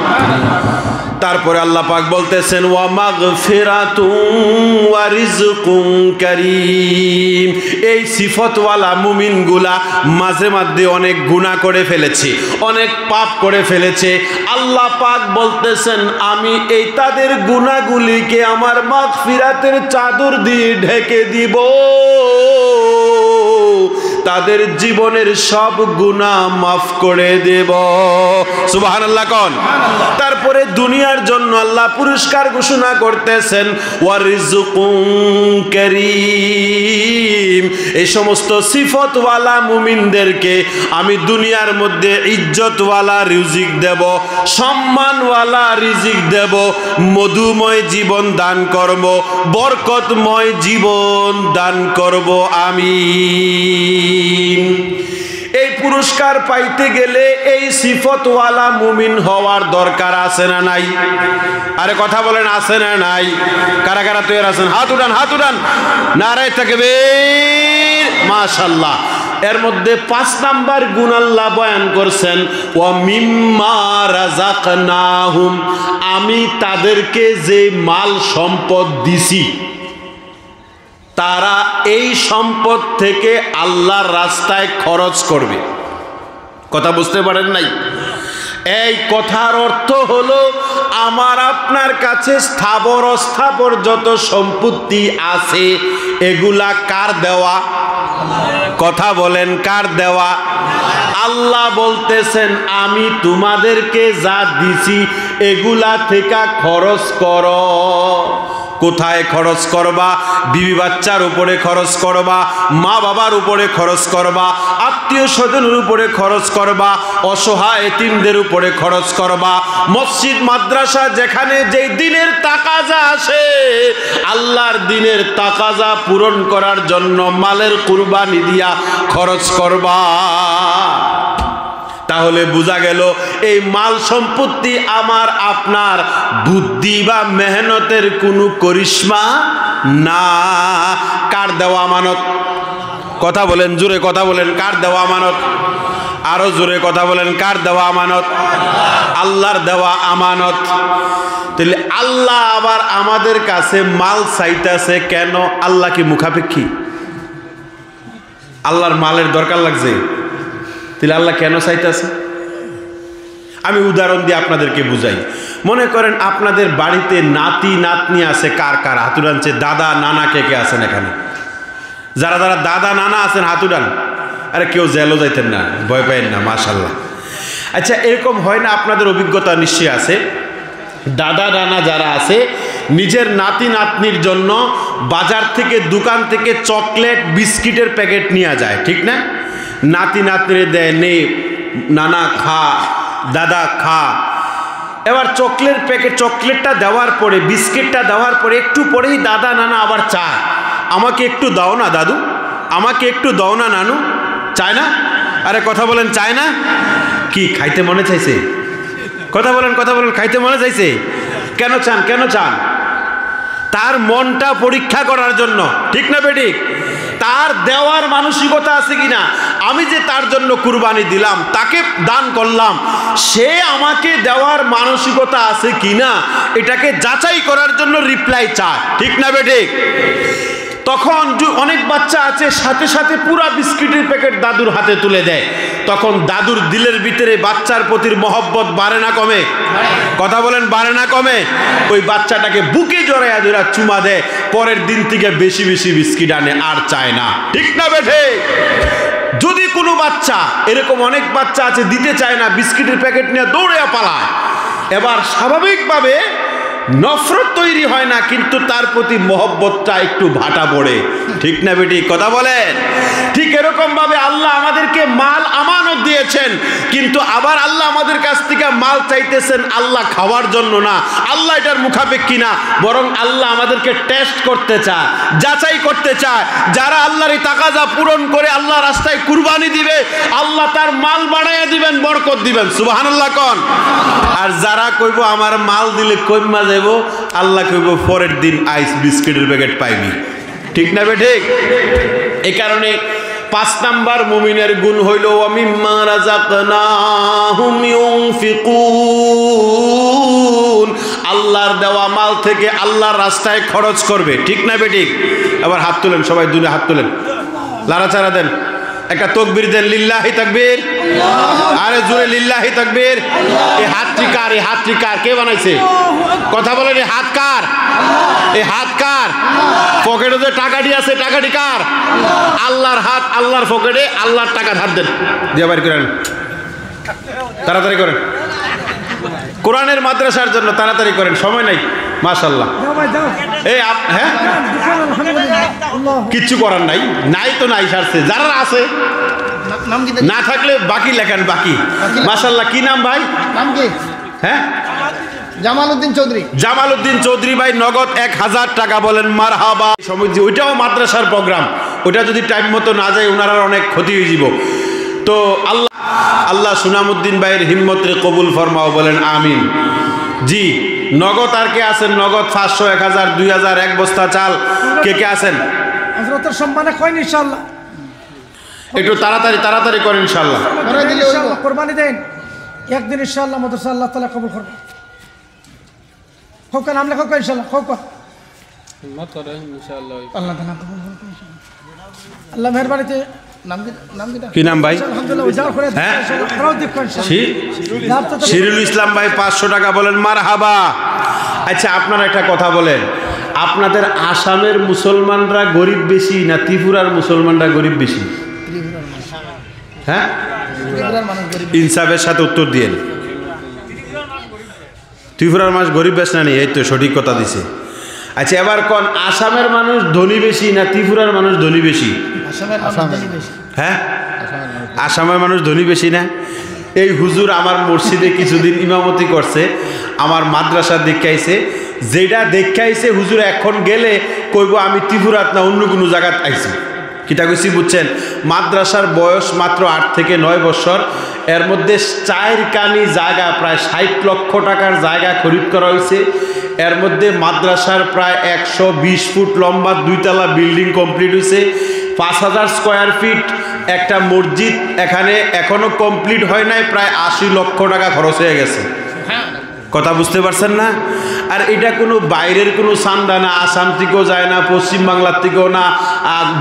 S1: তারপরে আল্লাহ পাক বলতেছেন ওয়া মাগফিরাতুন ওয়া রিজকুন কারীম। এই সিফতওয়ালা মুমিনগুলা মাঝে মধ্যে অনেক গুনাহ করে ফেলেছে, অনেক পাপ করে ফেলেছে। আল্লাহ পাক বলতেছেন আমি এই তাদের গুনাহগুলিকে আমার মাগফিরাতের চাদর দিয়ে ঢেকে দিব, তাদের জীবনের সব গুনাহ মাফ করে দেব। সুবহানাল্লাহ কোন। তারপরে দুনিয়ার জন্য আল্লাহ পুরস্কার ঘোষণা করতেছেন ওয়া রিজকুন কারীম। এই সমস্ত সিফতওয়ালা মুমিনদেরকে আমি দুনিয়ার মধ্যে ইজ্জতওয়ালা রিজিক দেব, সম্মানওয়ালা রিজিক দেব, মধুময় জীবন দান করব, বরকতময় জীবন দান করব। আমিন। এই পুরস্কার পাইতে গেলে এই সিফতওয়ালা মুমিন হওয়ার দরকার আছে না নাই? আরে কথা বলেন, আছে না নাই? কারা কারা তৈরি আছেন? হাত উঠান, হাত উঠান। নারায়ে তাকবীর, মাশাআল্লাহ। এর মধ্যে 5 নাম্বার গুণ আল্লাহ বয়ান করছেন ওয়া মিম্মা রাযাকনাহুম। আমি তাদেরকে যে মাল সম্পদ দিছি তারা এই সম্পদ থেকে আল্লাহর রাস্তায় খরচ করবে। কথা বুঝতে পারেন নাই? এই কথার অর্থ হলো আমার আপনার কাছে স্থাবর অস্থাবর যত সম্পত্তি আছে এগুলা কার দেওয়া? কথা বলেন, কার দেওয়া? আল্লাহ বলতেছেন আমি তোমাদেরকে যা দিছি এগুলা থেকে খরচ করো। কোথায় খরচ করবা? বিবি বাচ্চার উপরে খরচ করবা, মা বাবার উপরে খরচ করবা, আত্মীয় স্বজনের উপরে খরচ করবা, অসহায় এতিমদের উপরে খরচ করবা। মসজিদ মাদ্রাসা যেখানে যেই দিনের তাকাজা আসে আল্লাহর দিনের তাকাজা পূরণ করার জন্য মালের কুরবানি দিয়া খরচ করবা। তাহলে বোঝা গেল এই মাল সম্পত্তি আমার আপনার বুদ্ধি বা মেহনতের কোনো করিশ্মা না। কার দেওয়া আমানত? কথা বলেন, জোরে কথা বলেন, কার দেওয়া আমানত? আরো জোরে কথা বলেন, কার দেওয়া আমানত? আল্লাহর দেওয়া আমানত। তাহলে আল্লাহ আবার আমাদের কাছে মাল চাইতেছে কেন? আল্লাহ কি মুখাপেক্ষী? আল্লাহর মালের দরকার লাগছে, তাহলে আল্লাহ কেন চাইতেছে? আমি উদাহরণ দিয়ে আপনাদেরকে বুঝাই। মনে করেন আপনাদের বাড়িতে নাতি নাতনি আছে, কার কার হাত উঠানছে? দাদা নানা কে কে আছেন এখানে? যারা যারা দাদা নানা আছেন হাত উঠান। আরে কেউ জেলও যাইতেন না, ভয় পাইেন না, মাশাআল্লাহ। আচ্ছা, এরকম হয় না? আপনাদের অভিজ্ঞতা নিশ্চয়ই আছে। দাদা নানা যারা আছে নিজের নাতি নাতনির জন্য বাজার থেকে, দোকান থেকে চকলেট বিস্কিটের প্যাকেট নিয়ে যায়, ঠিক না? নাতি নাতনিরে দেয়, নে নানা খা, দাদা খা। এবার চকলেটটা দেওয়ার পরে, বিস্কিটটা দেওয়ার পরে একটু পরেই দাদা নানা আবার চায়, আমাকে একটু দাও না দাদু, আমাকে একটু দাও না নানু। চায় না? আরে কথা বলেন, চায় না? কি খাইতে মনে চাইছে? কথা বলেন, খাইতে মনে চাইছে? কেন চান? কেন চান? তার মনটা পরীক্ষা করার জন্য, ঠিক না বেঠিক? তার দেওয়ার মানসিকতা আছে কিনা। আমি যে তার জন্য কুরবানি দিলাম, তাকে দান করলাম, সে আমাকে দেওয়ার মানসিকতা আছে কিনা এটাকে যাচাই করার জন্য রিপ্লাই চায়, ঠিক না বেঠিক? তখন অনেক বাচ্চা আছে সাথে সাথে পুরা বিস্কিটের প্যাকেট দাদুর হাতে তুলে দেয়। তখন দাদুর দিলের ভিতরে বাচ্চার প্রতি মহব্বত বাড়ে না কমে? কথা বলেন, বাড়ে না কমে? ওই বাচ্চাটাকে বুকে জড়াইয়া ধরে চুমা দেয়, পরের দিন থেকে বেশি বেশি বিস্কিট আনে, আর চায় না, ঠিক না বেঠে? যদি কোনো বাচ্চা, এরকম অনেক বাচ্চা আছে দিতে চায় না, বিস্কিটের প্যাকেট নিয়ে দৌড়ে পালায়, এবার স্বাভাবিকভাবে নফরত তৈরি হয় না, কিন্তু তার প্রতি মহব্বতটা একটু ভাটা পড়ে, ঠিক না বেটি? কথা বলেন। ঠিক এরকম ভাবে আল্লাহ আমাদেরকে মাল আমানত দিয়েছেন, কিন্তু আবার আল্লাহ আমাদের কাছ থেকে মাল চাইতেছেন আল্লাহ খাওয়ার জন্য না, আল্লাহ এটার মুখাপেক্ষী না, বরং আল্লাহ আমাদেরকে টেস্ট করতে চায়, যাচাই করতে চায়। যারা আল্লাহর এই তাকাজা পূরণ করে আল্লাহ রাস্তায় কুরবানি দিবে, আল্লাহ তার মাল বাড়াইয়া দিবেন, বরকত দিবেন, সুবহানাল্লাহ কোন। আর যারা কইব আমার মাল দিলে কইমা যাইব, আল্লাহ কইব পরের দিন আইস বিস্কিটের প্যাকেট পাইবি, ঠিক না বেঠিক? এই কারণে 5 নাম্বার মুমিনের গুণ হইল ওয়া মিম্মা রাযাকনাহুম ইউনফিকুন, আল্লাহর দেওয়া মাল থেকে আল্লাহর রাস্তায় খরচ করবে, ঠিক না বেঠিক? আবার হাত তুলেন, সবাই দুলে হাত তুলেন, লাড়াচাড়া দেন, একটা তাকবীর দেন, লিল্লাহি তাকবীর, আরে জোরে লিল্লাহি তাকবীর। এই হাতটি কার? এই হাতটি কার? কে বানাইছে? কথা বলেন, এই হাত কার? এই হাত কার? পকেটে যে টাকাটি আছে, টাকাটি কার? আল্লাহর হাত, আল্লাহর পকেটে, আল্লাহর টাকা ধার দেন, দিয়ে বাইর করেন, তাড়াতাড়ি করেন, কোরআনের মাদ্রাসার জন্য তাড়াতাড়ি করেন, সময় নাই। মাশাআল্লাহ। এই হ্যাঁ, কিচ্ছু করার নাই, নাই তো নাই, সারছে। যারা আছে না থাকলে বাকি লেখেন, বাকি। মাশাআল্লাহ। কি নাম ভাই? নাম কি? হ্যাঁ, জামালউদ্দিন চৌধুরী। জামালউদ্দিন চৌধুরী ভাই নগদ 1000 টাকা। বলেন মারহাবা। সমিতি ওইটাও মাদ্রাসার প্রোগ্রাম, ওইটা যদি টাইম মতো না যায় ওনারা অনেক ক্ষতি হয়ে যাব। তো আল্লাহ সুনামউদ্দিন ভাইয়ের হিম্মতরে কবুল ফরমাও, বলেন আমিন। জি, নগদ আর কে আছেন? নগদ 500, 1000, 2000, 1 বস্তা চাল, কে কে আছেন? হযরতের সম্মানে কইন ইনশাআল্লাহ। একটু তাড়াতাড়ি করেন ইনশাআল্লাহ। ইনশাআল্লাহ কুরবানি দেন একদিন ইনশাআল্লাহ, মাদ্রাসা আল্লাহ তাআলা কবুল করবে। হোক নাম লেখো ইনশাআল্লাহ, হোক হিম্মত করেন ইনশাআল্লাহ, আল্লাহ তাআলা কবুল করবে ইনশাআল্লাহ। আল্লাহ মেহেরবানিতে। কি নাম ভাই? শিরুল ইসলাম ভাই 500 টাকা। বলেন মারহাবা। আচ্ছা, আপনারা একটা কথা বলেন, আপনাদের আসামের মুসলমানরা গরিব বেশি না ত্রিপুরার মুসলমানরা গরিব বেশি? হ্যাঁ, ইনসাফের সাথে উত্তর দিয়েন। ত্রিপুরার মানুষ গরিব বেশ না? নেই, এই তো সঠিক কথা দিছে। আচ্ছা, এবার কোন আসামের মানুষ ধনী বেশি না ত্রিপুরার মানুষ ধনী বেশি? হ্যাঁ, আসামের মানুষ ধনী বেশি না? এই হুজুর আমার মসজিদে কিছুদিন ইমামতি করছে, আমার মাদ্রাসা দেখাইছে, যেটা দেখাইছে হুজুর এখন গেলে কইব আমি ত্রিপুরাত না অন্য কোনো জায়গাত আইছি। কিতা কইছি বুঝছেন? মাদ্রাসার বয়স মাত্র 8 থেকে 9 বছর, এর মধ্যে 4 কানি জায়গা, প্রায় 60 লক্ষ টাকার জায়গা খরিদ করা হয়েছে। এর মধ্যে মাদ্রাসার প্রায় 120 ফুট লম্বা 2 তলা বিল্ডিং কমপ্লিট হয়েছে। 5000 স্কোয়ার ফিট একটা মসজিদ এখানে এখনো কমপ্লিট হয় নাই, প্রায় 80 লক্ষ টাকা খরচ হয়ে গেছে। কথা বুঝতে পারছেন না? আর এটা কোনো বাইরের কোনো চান্দা না, আসাম থেকেও যায় না, পশ্চিমবাংলার থেকেও না,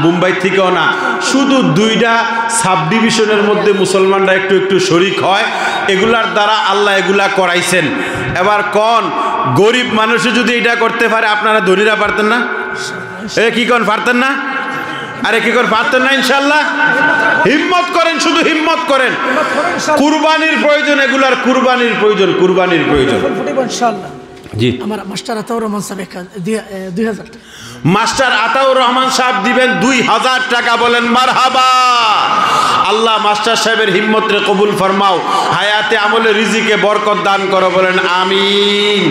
S1: মুম্বাই থেকেও না, শুধু 2টা সাব ডিভিশনের মধ্যে মুসলমানরা একটু একটু শরিক হয়, এগুলার দ্বারা আল্লাহ এগুলা করাইছেন। এবার কোন গরিব মানুষে যদি এটা করতে পারে, আপনারা ধনীরা পারতেন না? কি কোন পারতেন না? আরে কি করে পারতেন না ইনশাল্লাহ? হিম্মত করেন, শুধু হিম্মত করেন। কুরবানির প্রয়োজন, এগুলার কুরবানির প্রয়োজন, কুরবানির প্রয়োজন
S2: ইনশাআল্লাহ।
S1: জি,
S2: আমার মাস্টার আতাউর রহমান সাহেব 2000 টাকা।
S1: মাস্টার আতাউর রহমান সাহেব দিবেন 2000 টাকা। বলেন মারহাবা। আল্লাহ মাস্টার সাহেবের হিম্মতরে কবুল ফরমাও, হায়াতে আমলে রিজিকে বরকত দান করো। বলেন আমিন।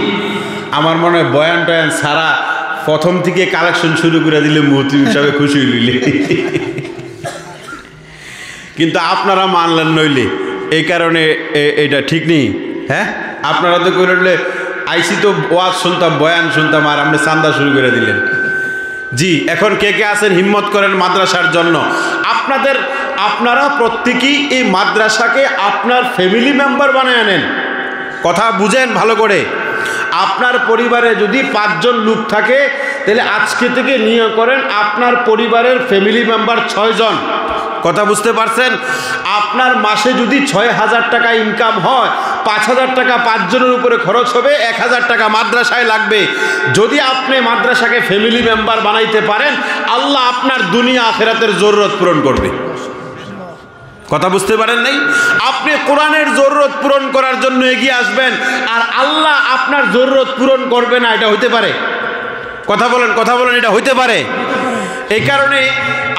S1: আমার মনে হয় বয়ান টয়ান সারা প্রথম থেকে কালেকশন শুরু করে দিলে মহতিব হিসাবে খুশি হইলে, কিন্তু আপনারা মানলেন নইলে, এই কারণে এটা ঠিক নেই। হ্যাঁ, আপনারা তো করলে আইসি তো ওয়াজ শুনতাম, বয়ান শুনতাম, আর আপনি চান্দা শুরু করে দিলেন। জি, এখন কে কে আছেন হিম্মত করেন মাদ্রাসার জন্য? আপনারা প্রত্যেকেই এই মাদ্রাসাকে আপনার ফ্যামিলি মেম্বার বানায় আনেন। কথা বুঝেন ভালো করে। আপনার পরিবারে যদি 5 জন লোক থাকে, তাহলে আজকে থেকে নিয়োগ করেন আপনার পরিবারের ফ্যামিলি মেম্বার 6 জন। কথা বুঝতে পারছেন? আপনার মাসে যদি 6000 টাকা ইনকাম হয়, 5000 টাকা 5 জনের উপরে খরচ হবে, 1000 টাকা মাদ্রাসায় লাগবে। যদি আপনি মাদ্রাসাকে ফ্যামিলি মেম্বার বানাইতে পারেন, আল্লাহ আপনার দুনিয়া আখিরাতের জরুরত পূরণ করবে। কথা বুঝতে পারেন নাই? আপনি কোরআনের জরুরত পূরণ করার জন্য এগিয়ে আসবেন, আর আল্লাহ আপনার জরুরত পূরণ করবে না, এটা হইতে পারে? কথা বলেন, কথা বলেন, এটা হইতে পারে? এই কারণে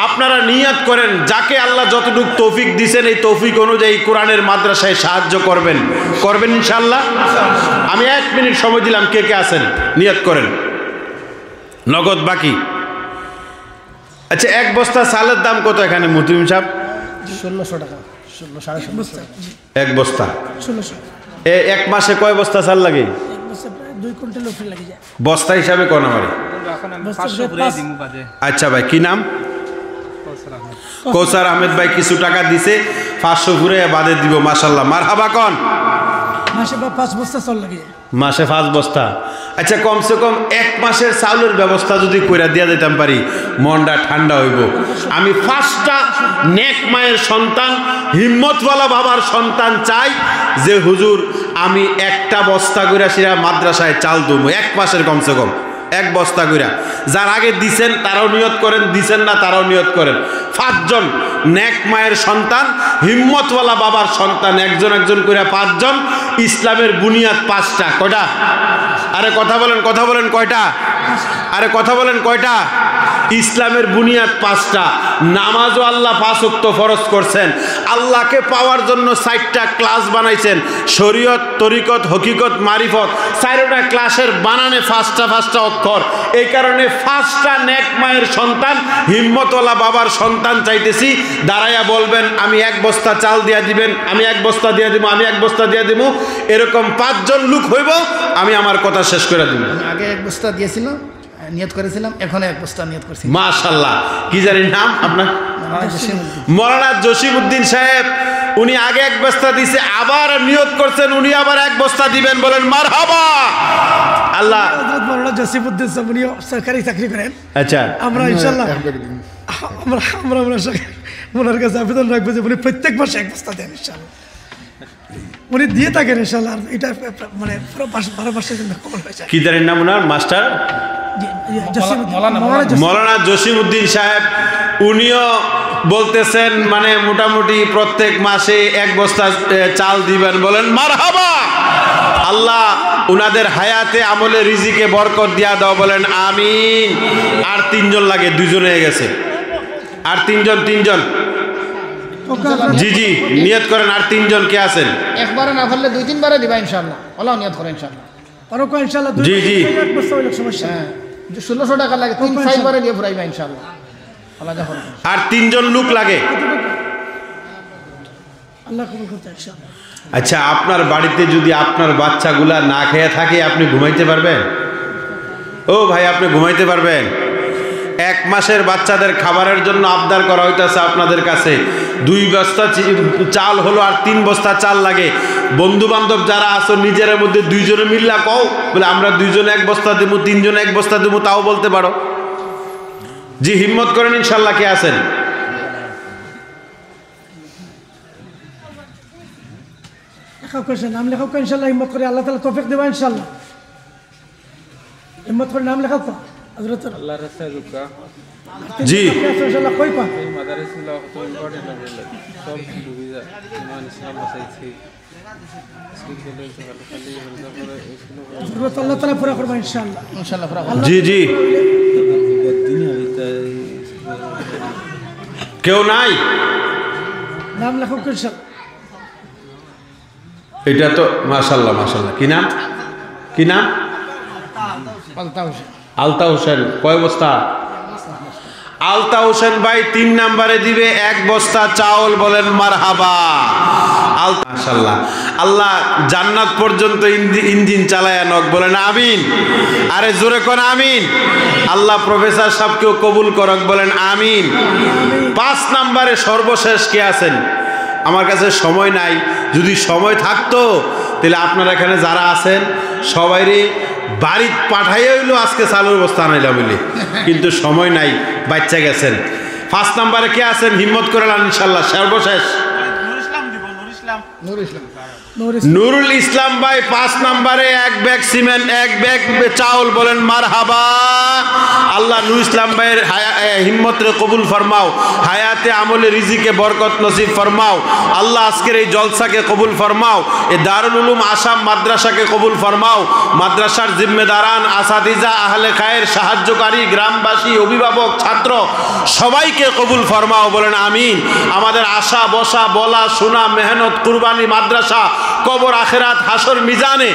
S1: আপনারা নিয়ত করেন, যাকে আল্লাহ যতটুকু তৌফিক দিয়েছেন এই তৌফিক অনুযায়ী কোরআনের মাদ্রাসায় সাহায্য করবেন ইনশাআল্লাহ। আমি 1 মিনিট সময় দিলাম, কে কে আছেন নিয়ত করেন। নগদ বাকি। আচ্ছা, 1 বস্তা চালের দাম কত এখানে মুতিম সাহেব?
S2: 1600 টাকা। 16.5
S1: 1 বস্তা।
S2: 1600।
S1: 1 মাসে কয় বস্তা চাল লাগে?
S2: 1 বস্তা প্রায় 2 কুইন্টাল উপরে লাগে যায়।
S1: বস্তা হিসাবে কোন আমারে? আচ্ছা ভাই, কি নাম? কৌসার আহমেদ ভাই কিছু টাকা দিছে, 500 ঘুরে বাদে দিব। মাশাআল্লাহ, মারহাবা কোন।
S2: মাসে 5 বস্তা চাল লাগে যায়।
S1: মাসে 5 বস্তা। আচ্ছা, কমসে কম 1 মাসের চাউলের ব্যবস্থা যদি কইরা দিয়া দিতাম পারি, মনটা ঠান্ডা হইব। আমি 5টা নেক মায়ের সন্তান, হিম্মতওয়ালা বাবার সন্তান চাই যে হুজুর আমি 1টা বস্তা কইরা সেরা মাদ্রাসায় চাল দেবো 1 মাসের, কমসে কম 1 বস্তা কইরা। যার আগে দিছেন তারাও নিয়ত করেন, দিছেন না তারাও নিয়ত করেন। 5 জন নেক মায়ের সন্তান, হিম্মতওয়ালা বাবার সন্তান, একজন করে 5 জন। ইসলামের বুনিয়াদ 5টা। কয়টা? আরে কথা বলেন, কথা বলেন, কয়টা? আরে কথা বলেন, কয়টা? ইসলামের বুনিয়াদ 5টা। নামাজও আল্লাহ 5 ওয়াক্ত ফরজ করছেন। আল্লাহকে পাওয়ার জন্য 4টা ক্লাস বানাইছেন, শরীয়ত, তরিকত, হকিকত, মারিফত। 4টা ক্লাসের বানানে 5টা অক্ষর। এই কারণে 5টা নেক মায়ের সন্তান, হিম্মতওয়ালা বাবার সন্তান চাইতেছি। দাঁড়াইয়া বলবেন আমি 1 বস্তা চাল দিয়া দিবেন, আমি 1 বস্তা দিয়া দিব, আমি 1 বস্তা দিয়া দিব। এরকম 5 জন লোক হইব, আমি আমার কথা শেষ করে দিব।
S2: আগে 1 বস্তা দিয়েছিলাম, নিয়ত করেছিলাম, এখন 1 বস্তা নিয়ত করছি।
S1: মাশাআল্লাহ। কি জানেন নাম আপনার? মৌলানা জসিমউদ্দিন সাহেব। উনি আগে 1 বস্তা দিছে, আবার নিয়ত করছেন উনি আবার 1 বস্তা দিবেন। বলেন মারহাবা। আল্লাহ।
S2: মৌলানা জসিমউদ্দিন সাহেব উনি সরকারি চাকরি করেন।
S1: আচ্ছা,
S2: আমরা ইনশাআল্লাহ আমরা ওনার কাছে আবেদন রাখবো যে উনি প্রত্যেক মাসে 1 বস্তা দেন ইনশাআল্লাহ। উনি দিয়ে থাকেন ইনশাআল্লাহ। এটা মানে পুরো 12 মাসের জন্য কবল হয়ে যায়।
S1: কি জানেন নাম ওনার? মাস্টার মৌলানা জসিমউদ্দিন সাহেব। উনিও বলতেছেন মানে মোটামুটি প্রত্যেক মাসে 1 বস্তা চাল দিবেন। বলেন মারহাবা। আল্লাহ উনাদের হায়াতে আমলে রিজিকে বরকত দিয়া দাও। বলেন আমিন। আর 3 জন লাগে, 2 জন হয়ে গেছে। আর 3 জন। জি জি, নিয়ত করেন। আর 3 জন কে আছেন?
S3: একবারে না পারলে 2-3 বারে দিবা ইনশাআল্লাহ। আল্লাহ নিয়ত করে ইনশাআল্লাহ।
S2: আরো কো ইনশাআল্লাহ।
S1: জি জি,
S2: 1 বস্তা হইলে সমস্যা।
S3: হ্যাঁ, 1600 টাকা লাগে, 3-4 বারে দিয়ে ফুরাইবা ইনশাআল্লাহ। আল্লাহ যা করে।
S1: আর 3 জন লোক লাগে।
S2: আল্লাহ কবুল করতে ইনশাআল্লাহ।
S1: আচ্ছা, আপনার বাড়িতে যদি আপনার বাচ্চাগুলা না খেয়ে থাকে, আপনি ঘুমাইতে পারবেন? ও ভাই, আপনি ঘুমাইতে পারবেন? 1 মাসের বাচ্চাদের খাবারের জন্য আবদার করা হইতেছে আপনাদের কাছে। 2 বস্তা চাল হলো, আর 3 বস্তা চাল লাগে। বন্ধু বান্ধব যারা আছো নিজের মধ্যে 2 জনে মিল্লা কও, বলে আমরা 2 জনে 1 বস্তা দেবো, 3 জনে 1 বস্তা দেবো, তাও বলতে পারো। জি, হিম্মত করেন ইনশাল্লাহ। কে আছেন?
S2: নাম লেখাও ইনশাল্লাহ। হিম্মত করে আল্লাহ তাআলা তৌফিক দেবা ইনশাল্লাহ। হিম্মত করে নাম লেখাও। হযরত
S4: আল্লাহর রাস্তায় ঢুকা
S1: জি
S2: ইনশাআল্লাহ কই পা
S4: এই মাদারিসগুলো কত ইম্পর্টেন্ট আছে সব ডুবে যায় ইমান ইসলাম বাঁচাইছি স্কুল কলেজ খালি তারপরে স্কুল
S2: হযরত আল্লাহ তাআলা পুরা করবা ইনশাআল্লাহ
S3: ইনশাআল্লাহ
S1: জি জি কেউ নাই
S2: নাম লেখো ইনশাআল্লাহ
S1: এটা তো মাশাআল্লাহ মাশাআল্লাহ কি নাম কি নাম
S3: পাল্টা হইছে
S1: আলতা হোসেন কয় বস্তা আলতা হোসেন ভাই 3 নম্বরে দিবে 1 বস্তা চাউল বলেন মারহাবা আলতা মাশাআল্লাহ আল্লাহ জান্নাত পর্যন্ত ইঞ্জিন চালায় আনক বলেন আমিন আরে জোরে কোন আমিন আল্লাহ প্রফেসর সাহেবকেও কবুল করক বলেন আমিন 5 নম্বরে সর্বশেষ কে আছেন আমার কাছে সময় নাই যদি সময় থাকতো তাহলে আপনারা এখানে যারা আছেন সবাইরে বাড়ি পাঠাইয়া হইলো আজকে চালুর অবস্থা আনাইলাম বলে কিন্তু সময় নাই বাচ্চা গেছেন 5 নম্বরে কে আছেন হিম্মত করে নেন ইনশাআল্লাহ সর্বশেষ
S3: নূর ইসলাম
S1: নুরুল ইসলাম ভাই 5 নম্বরে 1 ব্যাগ সিমেন্ট 1 ব্যাগ চাউল বলেন মারহাবা আল্লাহ নুরুল ইসলাম ভাইয়ের হিম্মতরে কবুল ফরমাও হায়াতে আমলে রিজিকে বরকত নসিব ফরমাও আল্লাহ আজকের এই জলসাকে কবুল ফরমাও এই দারুল উলুম আসাম মাদ্রাসাকে কবুল ফরমাও মাদ্রাসার জিম্মেদারান আসাতিজা আহলে খায়ের সাহায্যকারী গ্রামবাসী অভিভাবক ছাত্র সবাইকে কবুল ফরমাও বলেন আমিন আমাদের আশা বসা বলা শোনা মেহনত কুরবানি মাদ্রাসা কবর আখিরাত হাসর মিজানে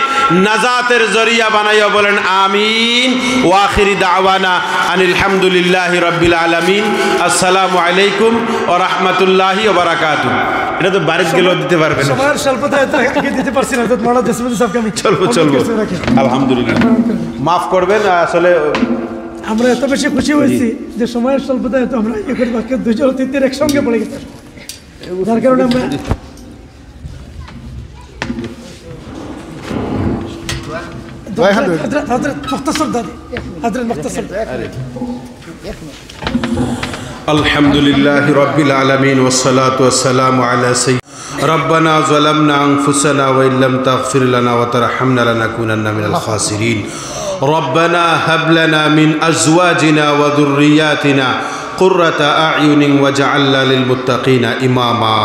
S1: নাজাতের জরিয়া বানাইয়া বলেন আমিন ওয়া আখিরি দাওয়ানা আনিল হামদুলিল্লাহি রাব্বিল আলামিন আসসালামু আলাইকুম ওয়া রাহমাতুল্লাহি ওয়া বারাকাতুহু এটা তো বাড়িতে গেলেও দিতে পারবেন না
S2: সময়ের স্বল্পতায় তো আগে দিতে পারছি না তো মাওলানা জসিমুদ্দিন সাহেবকে আমি
S1: চলবো আলহামদুলিল্লাহ মাফ করবেন আসলে
S2: আমরা এত বেশি খুশি হয়েছি যে সময়ের স্বল্পতায় তো আমরা ইয়ে করি বাক্য দুজন তিনটের একসঙ্গে পড়ে গেছে যার কারণে আমরা حضرت مختصر دادي حضرت مختصر
S1: الحمد لله رب العالمين والصلاة والسلام على سيدنا ربنا ظلمنا أنفسنا وإن لم تغفر لنا وترحمنا لنكونن من الخاسرين ربنا هب لنا من أزواجنا وذرياتنا قرة أعين وجعلنا للمتقين إماما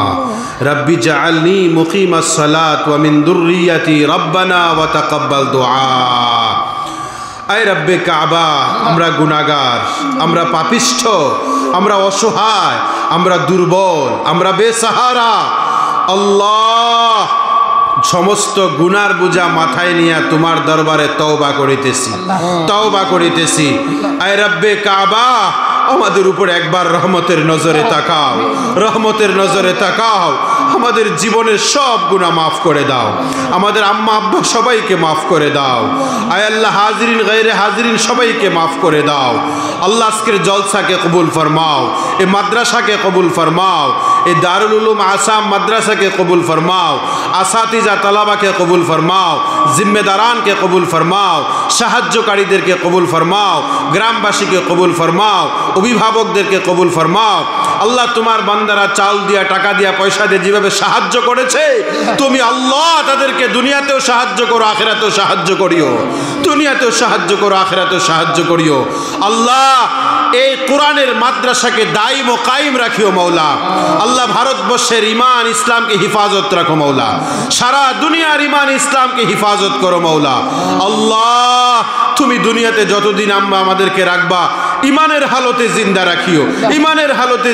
S1: رب اجعلني مقيم الصلاة ومن ذريتي ربنا وتقبل دعاء আয় রব্বে কাবা আমরা গুনাহগার আমরা পাপিষ্ঠ আমরা অসহায় আমরা দুর্বল আমরা বেসাহারা আল্লাহ সমস্ত গুনার বোঝা মাথায় নিয়ে তোমার দরবারে তওবা করিতেছি আয় রব্বে কাবা আমাদের উপর একবার রহমতের নজরে তাকাও আমাদের জীবনের সব গুনাহ মাফ করে দাও আমাদের আম্মা আব্বা সবাইকে মাফ করে দাও আয় আল্লাহ হাজিরিন গায়রে হাজিরিন সবাইকে মাফ করে দাও আল্লাহ আজকের জলসাকে কবুল ফরমাও এই মাদ্রাসাকে কবুল ফরমাও এই দারুল উলুম আসাম মাদ্রাসাকে কবুল ফরমাও আসাতিজা তালাবাকে কবুল ফরমাও জিম্মেদারানকে কবুল ফরমাও সাহায্যকারীদেরকে কবুল ফরমাও গ্রামবাসীকে কবুল ফরমাও অভিভাবকদেরকে কবুল ফরমাও আল্লাহ তোমার বান্দারা চাল দিয়া টাকা দিয়া পয়সা দিয়ে যেভাবে সাহায্য করেছে তুমি আল্লাহ তাদেরকে দুনিয়াতেও সাহায্য করো আখিরাতেও সাহায্য করিও দুনিয়াতেও সাহায্য করো আখিরাতেও সাহায্য করিও আল্লাহ এই কোরআনের মাদ্রাসাকে দায়ম ও কায়েম রাখিও মাওলা আল্লাহ ভারতবর্ষের ঈমান ইসলামকে হিফাজত রাখো মাওলা সারা দুনিয়ার ঈমান ইসলামকে হিফাজত করো মাওলা আল্লাহ তুমি দুনিয়াতে যতদিন আমাদেরকে রাখবা ঈমানের হালতে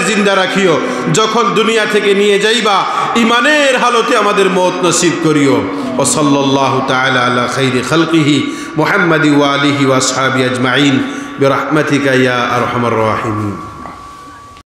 S1: জিন্দা রাখিও যখন দুনিয়া থেকে নিয়ে যাইবা ঈমানের হালতে আমাদের মওত নসিব করিও ও সাল্লাল্লাহু তাআলা আলা খাইরি খালকিহি মুহাম্মাদি ওয়া আলিহি ওয়া আসহাবিহি আজমাইন বিরহমাতিকা ইয়া আরহামার রাহিমিন।